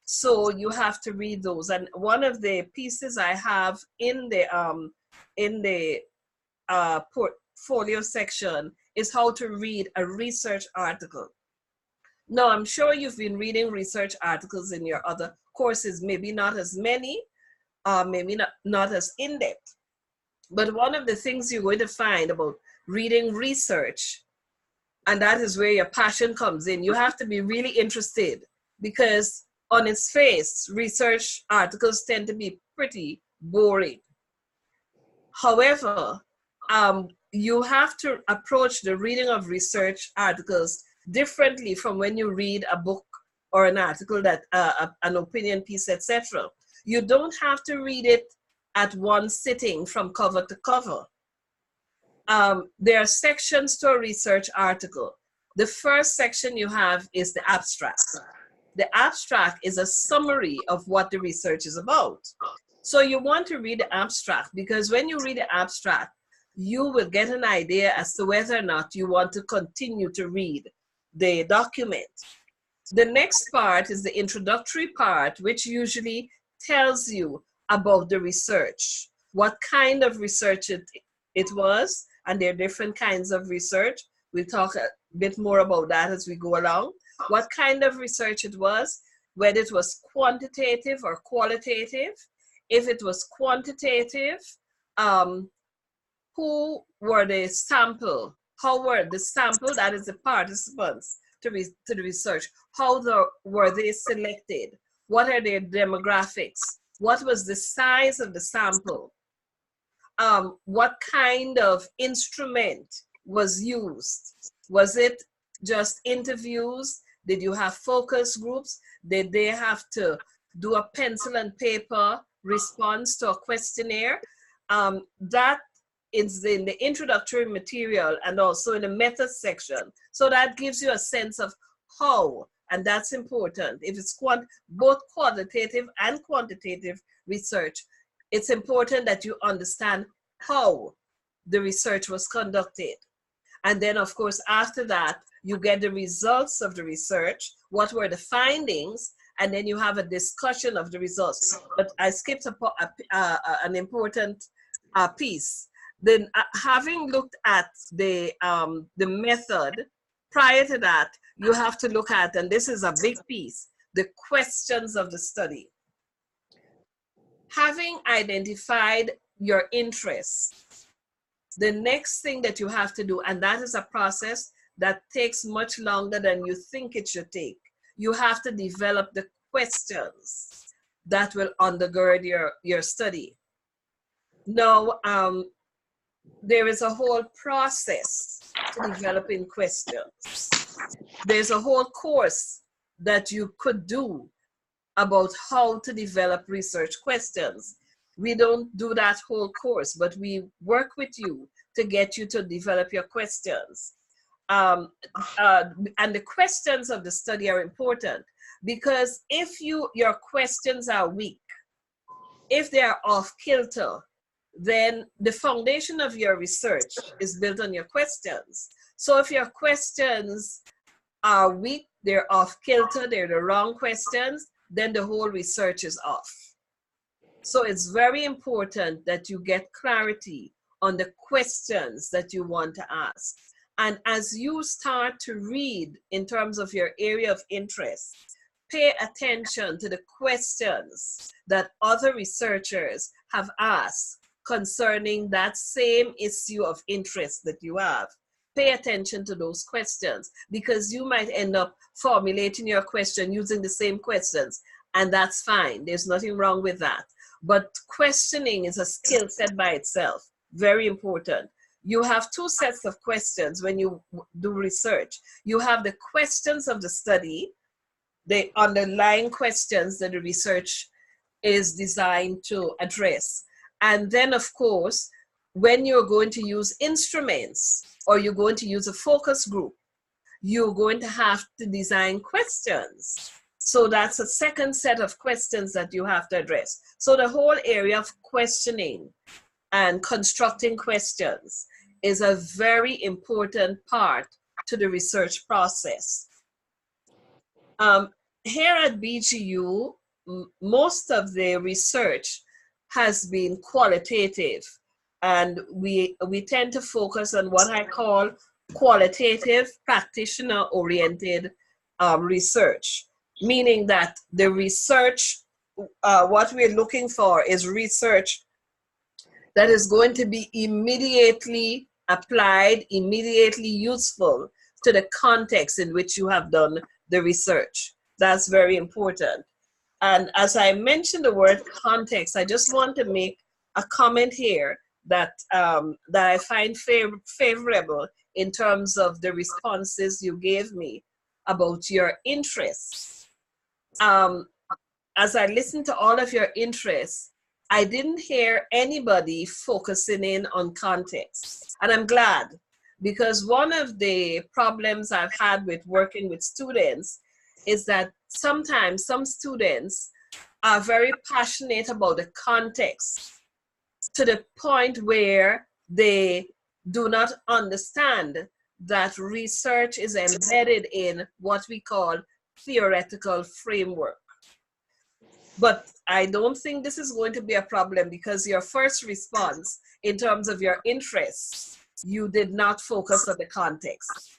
Speaker 2: So you have to read those. And one of the pieces I have in the portfolio section is how to read a research article. Now, I'm sure you've been reading research articles in your other courses, maybe not as many, maybe not as in-depth. But one of the things you're going to find about reading research, and that is where your passion comes in, you have to be really interested, because on its face, research articles tend to be pretty boring. However, you have to approach the reading of research articles differently from when you read a book or an article that an opinion piece, etc. You don't have to read it at one sitting from cover to cover. There are sections to a research article. The first section you have is the abstract. The abstract is a summary of what the research is about. So you want to read the abstract, because when you read the abstract, you will get an idea as to whether or not you want to continue to read the document. The next part is the introductory part, which usually tells you about the research, what kind of research it was, and there are different kinds of research. We'll talk a bit more about that as we go along. What kind of research it was, whether it was quantitative or qualitative. If it was quantitative, who were the sample? How were the sample, that is the participants to the research, how were they selected? What are their demographics? What was the size of the sample? What kind of instrument was used? Was it just interviews? Did you have focus groups? Did they have to do a pencil and paper response to a questionnaire? That is in the introductory material and also in the method section. So that gives you a sense of how, and that's important. If it's both qualitative and quantitative research, it's important that you understand how the research was conducted. And then, of course, after that, you get the results of the research, what were the findings, and then you have a discussion of the results. But I skipped an important piece. Then having looked at the method, prior to that, you have to look at, and this is a big piece, the questions of the study. Having identified your interests, the next thing that you have to do, and that is a process that takes much longer than you think it should take. You have to develop the questions that will undergird your study. Now, there is a whole process to developing questions. There's a whole course that you could do about how to develop research questions. We don't do that whole course, but we work with you to get you to develop your questions. And the questions of the study are important because if your questions are weak, if they are off kilter, then the foundation of your research is built on your questions. So if your questions are weak, they're off kilter, they're the wrong questions, then the whole research is off. So it's very important that you get clarity on the questions that you want to ask. And as you start to read in terms of your area of interest, pay attention to the questions that other researchers have asked concerning that same issue of interest that you have. Pay attention to those questions because you might end up formulating your question using the same questions, and that's fine. There's nothing wrong with that. But questioning is a skill set by itself, very important. You have two sets of questions when you do research. You have the questions of the study, the underlying questions that the research is designed to address. And then, of course, when you're going to use instruments or you're going to use a focus group, you're going to have to design questions. So that's a second set of questions that you have to address. So the whole area of questioning and constructing questions is a very important part to the research process. Here at BGU, most of the research has been qualitative, and we tend to focus on what I call qualitative practitioner-oriented research, meaning that the research, what we're looking for is research that is going to be immediately applied, immediately useful to the context in which you have done the research. That's very important. And as I mentioned the word context, I just want to make a comment here that, that I find favorable in terms of the responses you gave me about your interests. As I listened to all of your interests, I didn't hear anybody focusing in on context. And I'm glad, because one of the problems I've had with working with students is that sometimes some students are very passionate about the context to the point where they do not understand that research is embedded in what we call theoretical framework. But I don't think this is going to be a problem because your first response in terms of your interests, you did not focus on the context.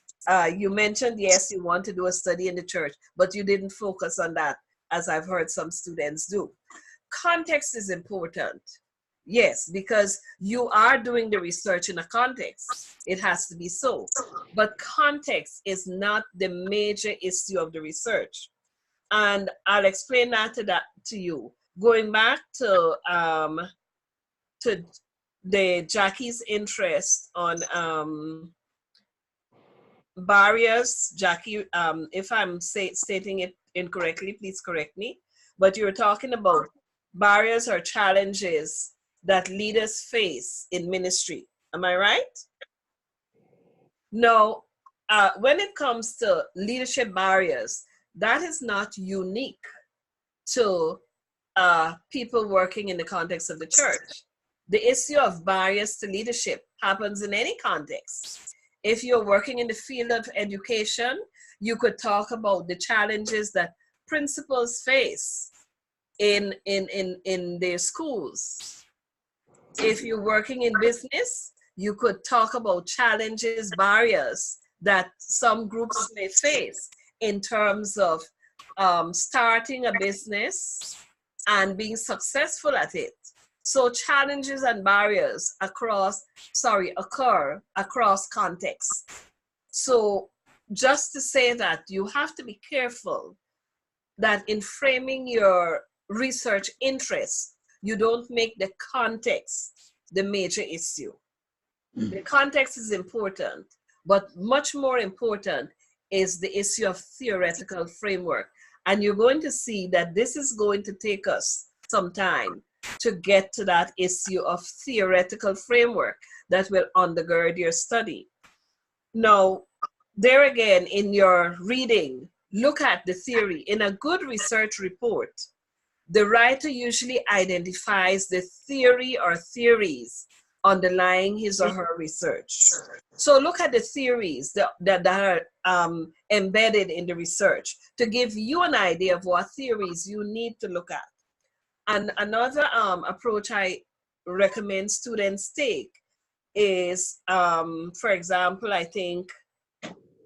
Speaker 2: You mentioned, yes, you want to do a study in the church, but you didn't focus on that, as I've heard some students do. Context is important. Yes, because you are doing the research in a context. It has to be so. But context is not the major issue of the research. And I'll explain that to you. Going back to the Jackie's interest on barriers, Jackie, if I'm stating it incorrectly, please correct me, but you're talking about barriers or challenges that leaders face in ministry. Am I right? No, when it comes to leadership barriers, that is not unique to people working in the context of the church. The issue of barriers to leadership happens in any context. If you're working in the field of education, you could talk about the challenges that principals face in their schools. If you're working in business, you could talk about challenges, barriers that some groups may face in terms of starting a business and being successful at it. So challenges and barriers occur across contexts. So just to say that you have to be careful that in framing your research interests, you don't make the context the major issue. The context is important, but much more important is the issue of theoretical framework. And you're going to see that this is going to take us some time to get to that issue of theoretical framework that will undergird your study. Now, there again, in your reading, look at the theory. In a good research report, the writer usually identifies the theory or theories underlying his or her research. So look at the theories that are embedded in the research to give you an idea of what theories you need to look at. And another approach I recommend students take is, for example, I think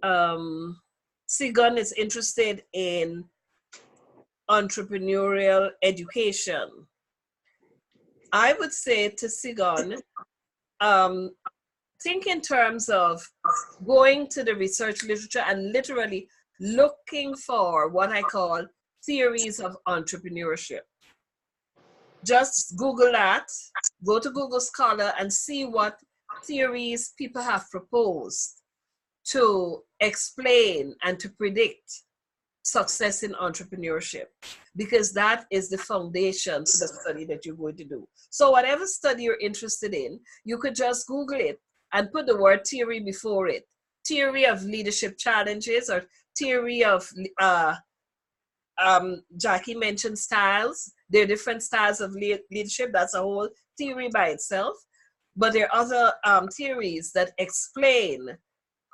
Speaker 2: Sigon is interested in entrepreneurial education. I would say to Sigon, think in terms of going to the research literature and literally looking for what I call theories of entrepreneurship. Just Google that, go to Google Scholar and see what theories people have proposed to explain and to predict success in entrepreneurship, because that is the foundation for the study that you're going to do. So whatever study you're interested in, you could just Google it and put the word theory before it. Theory of leadership challenges, or theory of, Jackie mentioned styles. There are different styles of leadership. That's a whole theory by itself. But there are other theories that explain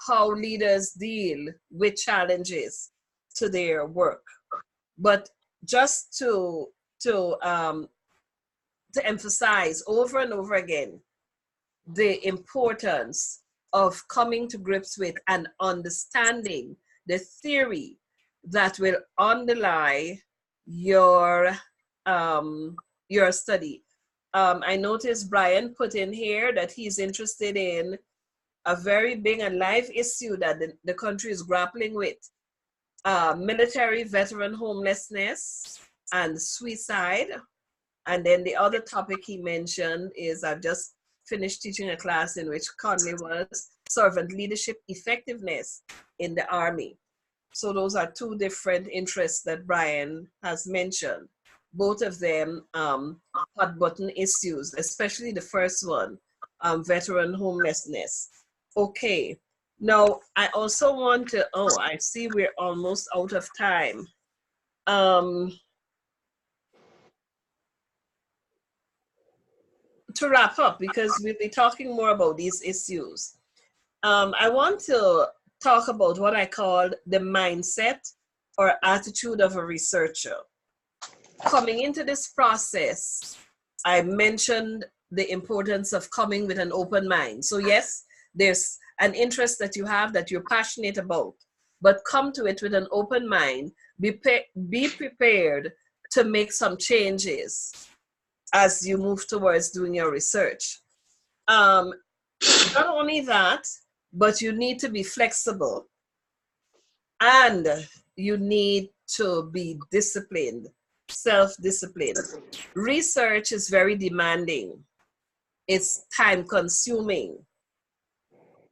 Speaker 2: how leaders deal with challenges to their work. But just to emphasize over and over again the importance of coming to grips with and understanding the theory that will underlie your study. I noticed Brian put in here that he's interested in a very big and live issue that the country is grappling with. Military veteran homelessness and suicide. And then the other topic he mentioned is, I've just finished teaching a class in which Conley was, servant leadership effectiveness in the Army. So those are two different interests that Brian has mentioned. Both of them hot button issues, especially the first one, veteran homelessness. Okay. Now, I also want to, I see we're almost out of time. To wrap up, because we'll be talking more about these issues, I want to talk about what I call the mindset or attitude of a researcher. Coming into this process, I mentioned the importance of coming with an open mind. So yes, there's an interest that you have that you're passionate about, but come to it with an open mind. Be prepared to make some changes as you move towards doing your research. Not only that, but you need to be flexible and you need to be disciplined, self-disciplined. Research is very demanding. It's time consuming.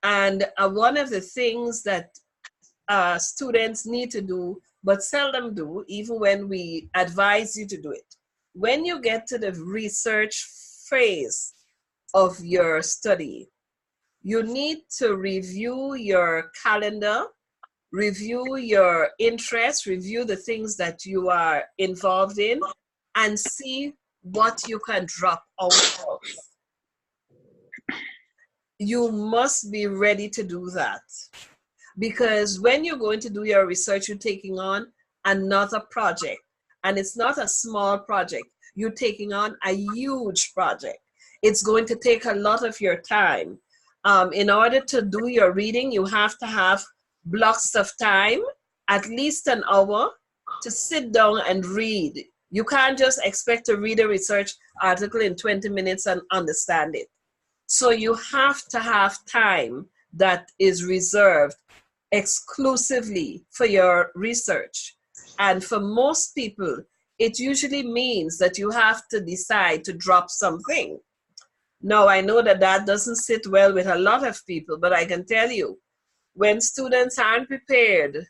Speaker 2: And one of the things that students need to do, but seldom do, even when we advise you to do it, when you get to the research phase of your study, you need to review your calendar, review your interests, review the things that you are involved in, and see what you can drop out of. You must be ready to do that. Because when you're going to do your research, you're taking on another project. And it's not a small project. You're taking on a huge project. It's going to take a lot of your time. In order to do your reading, you have to have blocks of time, at least an hour, to sit down and read. You can't just expect to read a research article in 20 minutes and understand it. So you have to have time that is reserved exclusively for your research. And for most people, it usually means that you have to decide to drop something. Now, I know that that doesn't sit well with a lot of people, but I can tell you, when students aren't prepared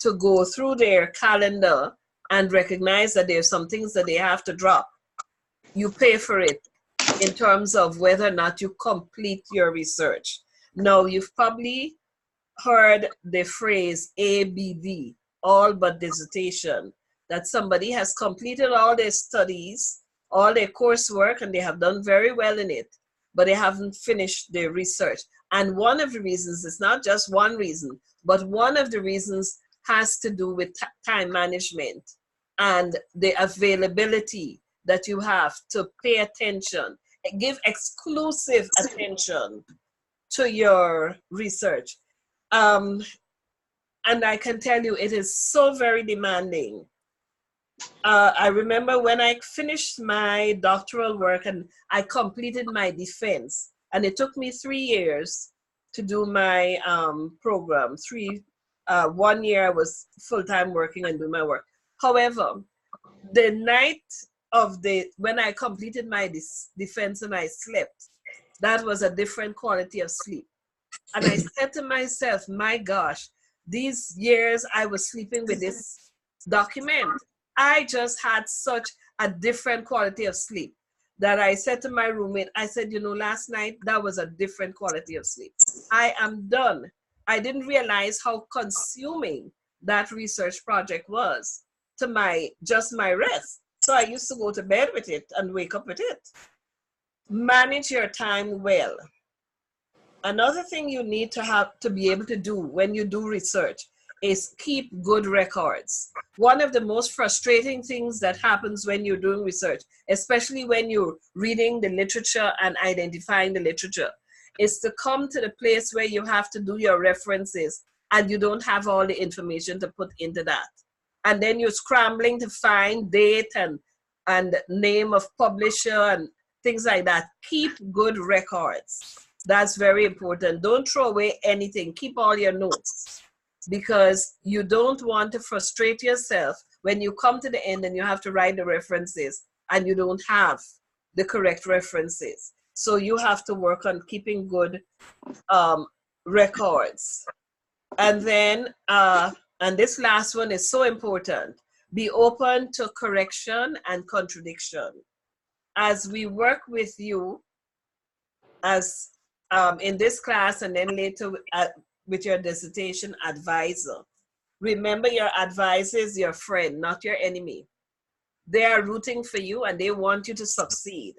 Speaker 2: to go through their calendar and recognize that there's some things that they have to drop, you pay for it in terms of whether or not you complete your research. Now, you've probably heard the phrase ABD, all but dissertation, that somebody has completed all their studies, all their coursework, and they have done very well in it, but they haven't finished their research. And one of the reasons, it's not just one reason, but one of the reasons has to do with time management and the availability that you have to pay attention, give exclusive attention to your research. And I can tell you, it is so very demanding. I remember when I finished my doctoral work and I completed my defense, and it took me 3 years to do my program. 1 year I was full-time working and doing my work. However, the night of when I completed my defense and I slept, that was a different quality of sleep. And I said to myself, my gosh, these years I was sleeping with this document, I just had such a different quality of sleep that I said to my roommate, I said, you know, last night, that was a different quality of sleep. I am done. I didn't realize how consuming that research project was to just my rest. So I used to go to bed with it and wake up with it. Manage your time well. Another thing you need to be able to do when you do research is keep good records. One of the most frustrating things that happens when you're doing research, especially when you're reading the literature and identifying the literature, is to come to the place where you have to do your references and you don't have all the information to put into that. And then you're scrambling to find date and name of publisher and things like that. Keep good records. That's very important. Don't throw away anything. Keep all your notes, because you don't want to frustrate yourself when you come to the end and you have to write the references and you don't have the correct references. So you have to work on keeping good records. And then, and this last one is so important, be open to correction and contradiction. As we work with you as in this class and then later with your dissertation advisor, remember your advisor is your friend, not your enemy. They are rooting for you and they want you to succeed.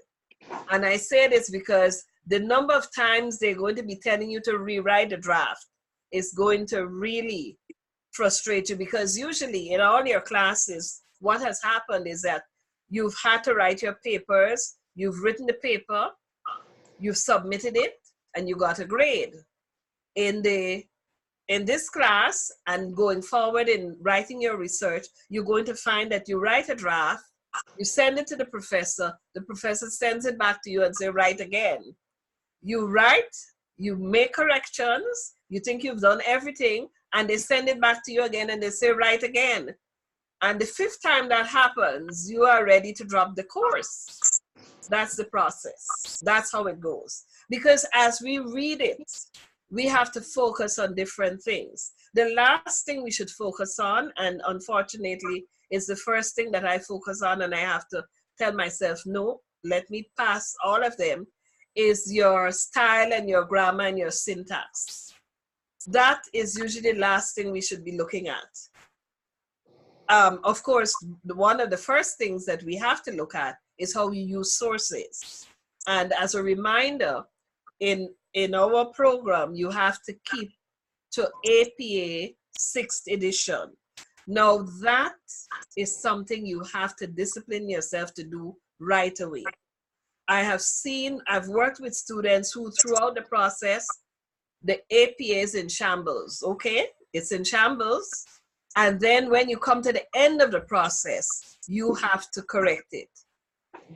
Speaker 2: And I say this because the number of times they're going to be telling you to rewrite the draft is going to really frustrate you, because usually in all your classes, what has happened is that you've had to write your papers, you've written the paper, you've submitted it, and you got a grade. In this class and going forward in writing your research, you're going to find that you write a draft, you send it to the professor sends it back to you and say, write again. You write, you make corrections, you think you've done everything, and they send it back to you again and they say, write again. And the 5th time that happens, you are ready to drop the course. That's the process. That's how it goes. Because as we read it, we have to focus on different things. The last thing we should focus on, and unfortunately, is the first thing that I focus on, and I have to tell myself, no, let me pass all of them, is your style and your grammar and your syntax. That is usually the last thing we should be looking at. Of course, one of the first things that we have to look at is how we use sources. And as a reminder, in our program, you have to keep to APA 6th edition. Now that is something you have to discipline yourself to do right away. I've worked with students who throughout the process, the APA is in shambles, okay? It's in shambles. And then when you come to the end of the process, you have to correct it.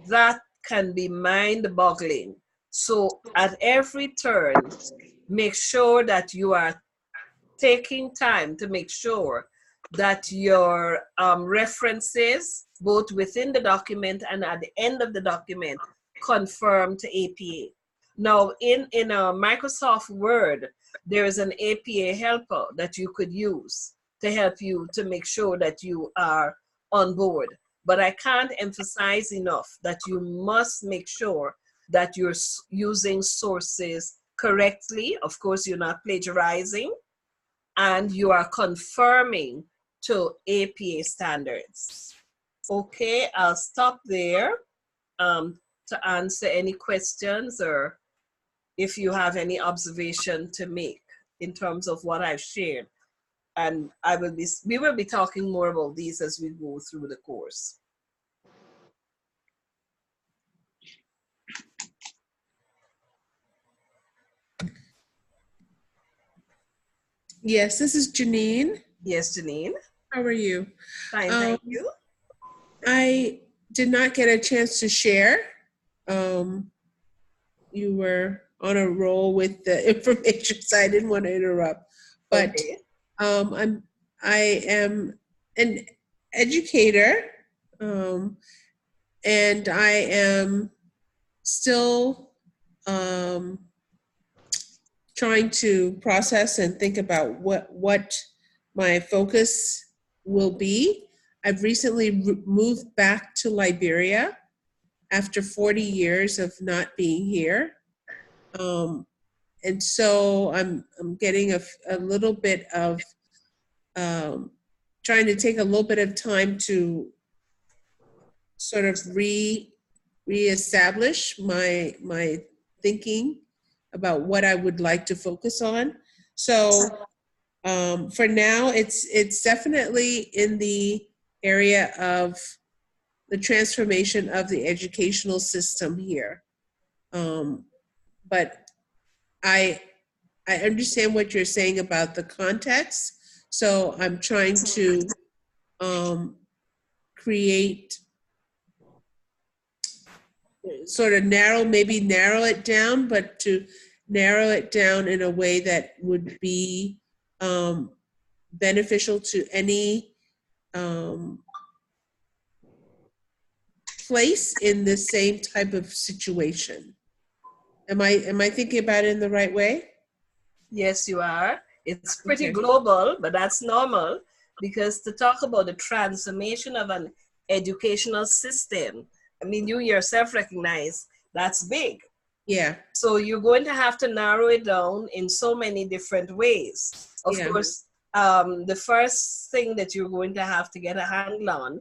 Speaker 2: That can be mind-boggling. So at every turn, make sure that you are taking time to make sure that your references, both within the document and at the end of the document, conform to APA. Now, in Microsoft Word, there is an APA helper that you could use to help you to make sure that you are on board. But I can't emphasize enough that you must make sure that you're using sources correctly. Of course, you're not plagiarizing, and you are confirming to APA standards. Okay, I'll stop there to answer any questions, or if you have any observation to make in terms of what I've shared. And we will be talking more about these as we go through the course.
Speaker 4: Yes, this is Janine.
Speaker 2: Yes, Janine.
Speaker 4: How are you?
Speaker 2: Fine, thank you.
Speaker 4: I did not get a chance to share. You were on a roll with the information, so I didn't want to interrupt. But
Speaker 2: okay.
Speaker 4: I am an educator, and I am still trying to process and think about what my focus will be. I've recently moved back to Liberia after 40 years of not being here. And so I'm getting a little bit of, trying to take a little bit of time to sort of reestablish my thinking about what I would like to focus on. So for now, it's definitely in the area of the transformation of the educational system here. But I understand what you're saying about the context. So I'm trying to create, sort of narrow it down, but to narrow it down in a way that would be beneficial to any place in the same type of situation. Am I thinking about it in the right way?
Speaker 2: Yes, you are. It's pretty global, but that's normal, because to talk about the transformation of an educational system, I mean, you yourself recognize that's big.
Speaker 4: Yeah.
Speaker 2: So you're going to have to narrow it down in so many different ways. Of course, the first thing that you're going to have to get a handle on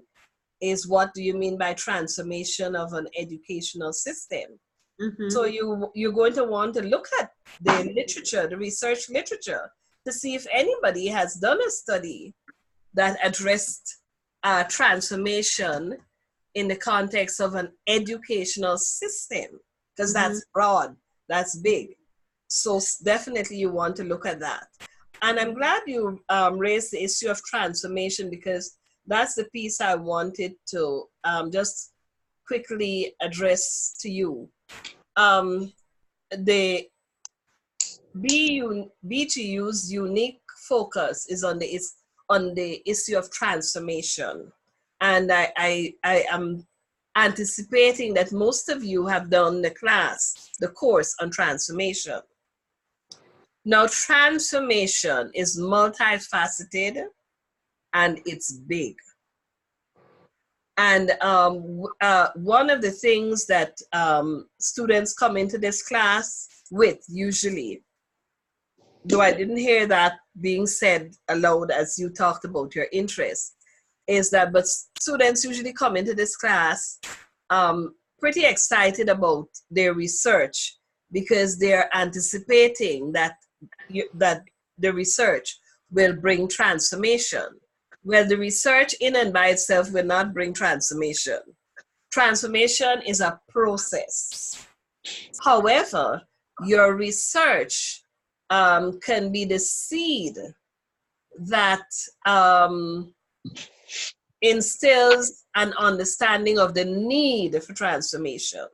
Speaker 2: is, what do you mean by transformation of an educational system?
Speaker 4: Mm-hmm.
Speaker 2: So you're going to want to look at the literature, the research literature, to see if anybody has done a study that addressed transformation in the context of an educational system, because that's broad, that's big. So definitely you want to look at that. And I'm glad you raised the issue of transformation, because that's the piece I wanted to just quickly address to you. The BGU's unique focus is on the issue of transformation. And I am anticipating that most of you have done the course on transformation. Now, transformation is multifaceted and it's big. And one of the things that students come into this class with usually, though I didn't hear that being said aloud as you talked about your interest, is that but students usually come into this class pretty excited about their research because they're anticipating that the research will bring transformation. Well, the research in and by itself will not bring transformation. Transformation is a process. However, your research can be the seed that instills an understanding of the need for transformation.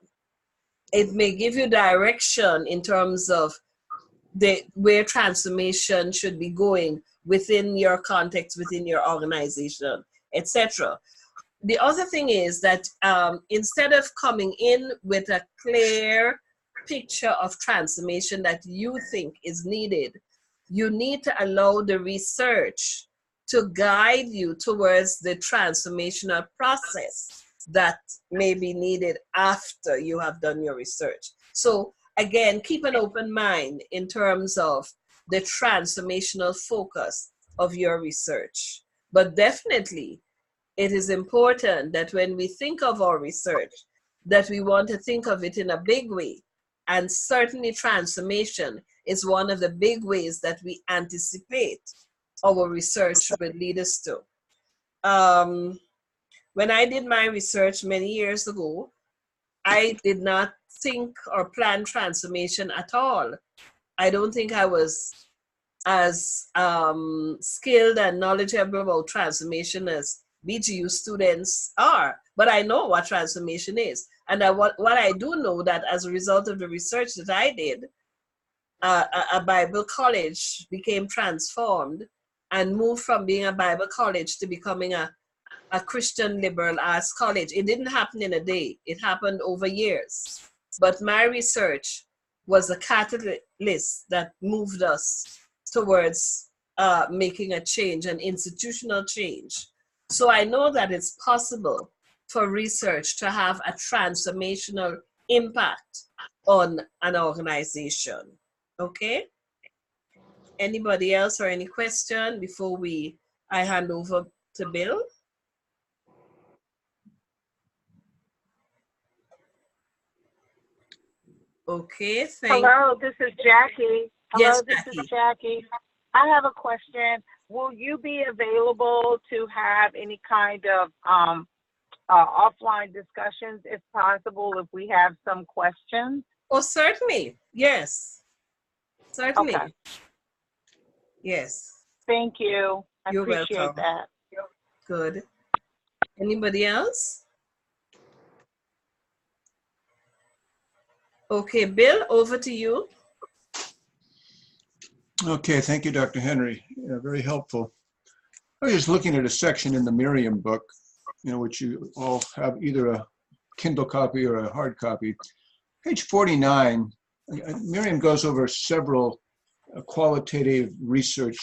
Speaker 2: It may give you direction in terms of where transformation should be going within your context, within your organization, etc. The other thing is that instead of coming in with a clear picture of transformation that you think is needed, you need to allow the research to guide you towards the transformational process that may be needed after you have done your research. So again, keep an open mind in terms of the transformational focus of your research. But definitely, it is important that when we think of our research, that we want to think of it in a big way. And certainly transformation is one of the big ways that we anticipate our research will lead us to. When I did my research many years ago, I did not think or plan transformation at all. I don't think I was as skilled and knowledgeable about transformation as BGU students are, but I know what transformation is. And what I do know that as a result of the research that I did, a Bible college became transformed and moved from being a Bible college to becoming a Christian liberal arts college. It didn't happen in a day. It happened over years. But my research was a catalyst that moved us towards making a change, an institutional change. So I know that it's possible for research to have a transformational impact on an organization. Okay? Anybody else or any question before I hand over to Bill? Okay,
Speaker 11: Hello, this is Jackie. Hello,
Speaker 2: yes,
Speaker 11: this
Speaker 2: Jackie.
Speaker 11: is Jackie. I have a question. Will you be available to have any kind of offline discussions, if possible, if we have some questions?
Speaker 2: Oh, certainly. Yes. Certainly.
Speaker 11: Okay.
Speaker 2: Yes.
Speaker 11: Thank you. I
Speaker 2: You're
Speaker 11: appreciate
Speaker 2: welcome.
Speaker 11: that.
Speaker 2: Good. Anybody else? Okay, Bill, over to you.
Speaker 1: Okay, thank you, Dr. Henry. Yeah, very helpful. I was just looking at a section in the Miriam book, which you all have either a Kindle copy or a hard copy. Page 49, Miriam goes over several qualitative research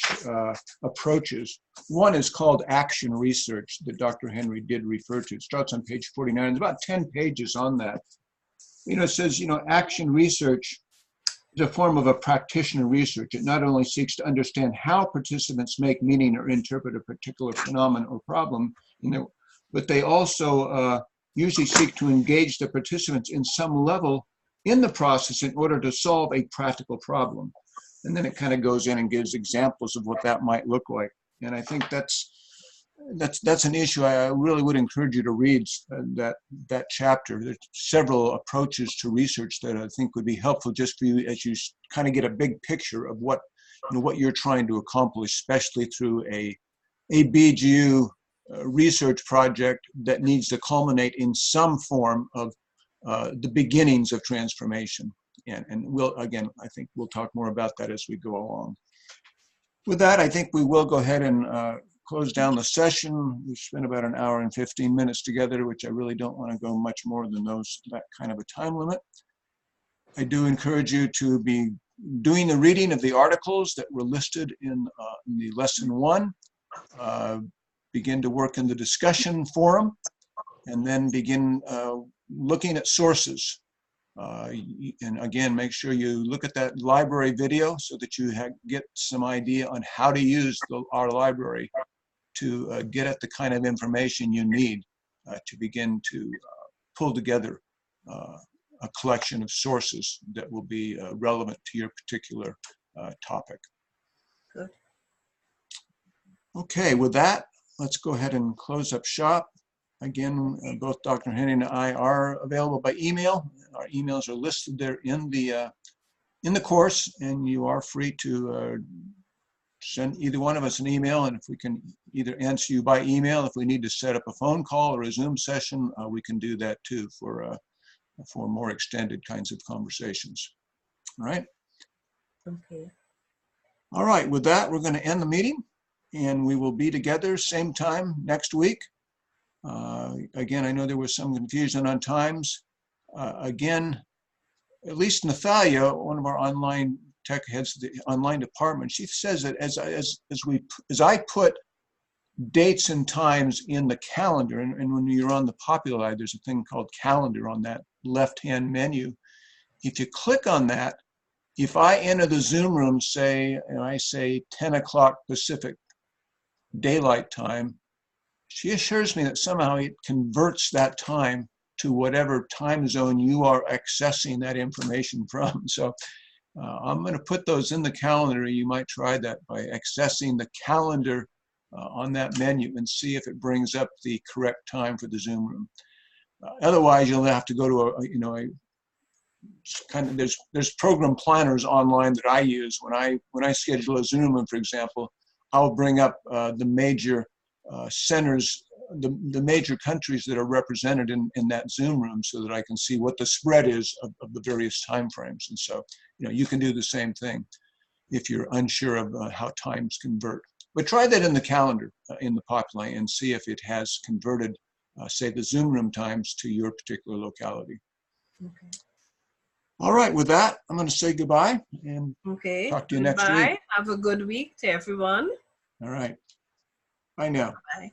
Speaker 1: approaches. One is called action research that Dr. Henry did refer to. It starts on page 49. There's about 10 pages on that. It says, action research is a form of a practitioner research. It not only seeks to understand how participants make meaning or interpret a particular phenomenon or problem, but they also usually seek to engage the participants in some level in the process in order to solve a practical problem. And then it kind of goes in and gives examples of what that might look like. And I think that's an issue. I really would encourage you to read that chapter. There's several approaches to research that I think would be helpful just for you as you kind of get a big picture of what you're trying to accomplish, especially through a BGU research project that needs to culminate in some form of the beginnings of transformation. And I think we'll talk more about that as we go along. With that, I think we will go ahead and close down the session. We spent about an hour and 15 minutes together, which I really don't want to go much more than that kind of a time limit. I do encourage you to be doing the reading of the articles that were listed in the lesson 1. Begin to work in the discussion forum, and then begin looking at sources. And again, make sure you look at that library video so that you get some idea on how to use our library to get at the kind of information you need to begin to pull together a collection of sources that will be relevant to your particular topic.
Speaker 2: Good.
Speaker 1: Okay, with that, let's go ahead and close up shop. Again, both Dr. Henry and I are available by email. Our emails are listed there in the course, and you are free to send either one of us an email, and if we can either answer you by email, if we need to set up a phone call or a Zoom session, we can do that too for more extended kinds of conversations. All right?
Speaker 2: Okay.
Speaker 1: All right, with that, we're going to end the meeting, and we will be together same time next week. Again, I know there was some confusion on times. Again, at least Nathalia, one of our online tech heads of the online department, she says that as I put dates and times in the calendar, and when you're on the Populi, there's a thing called calendar on that left-hand menu. If you click on that, if I enter the Zoom room, say, and I say 10 o'clock Pacific Daylight Time, she assures me that somehow it converts that time to whatever time zone you are accessing that information from. So I'm going to put those in the calendar. You might try that by accessing the calendar on that menu and see if it brings up the correct time for the Zoom room. Otherwise, you'll have to go to there's program planners online that I use when I schedule a Zoom room, for example. I'll bring up the major centers, the major countries that are represented in that Zoom room, so that I can see what the spread is of the various time frames. And so, you can do the same thing if you're unsure of how times convert. But try that in the calendar in the Populi and see if it has converted, say, the Zoom room times to your particular locality.
Speaker 2: Okay.
Speaker 1: All right, with that, I'm going to say goodbye and talk to you next week.
Speaker 2: Have a good week to everyone.
Speaker 1: All right. Bye now.
Speaker 2: Bye.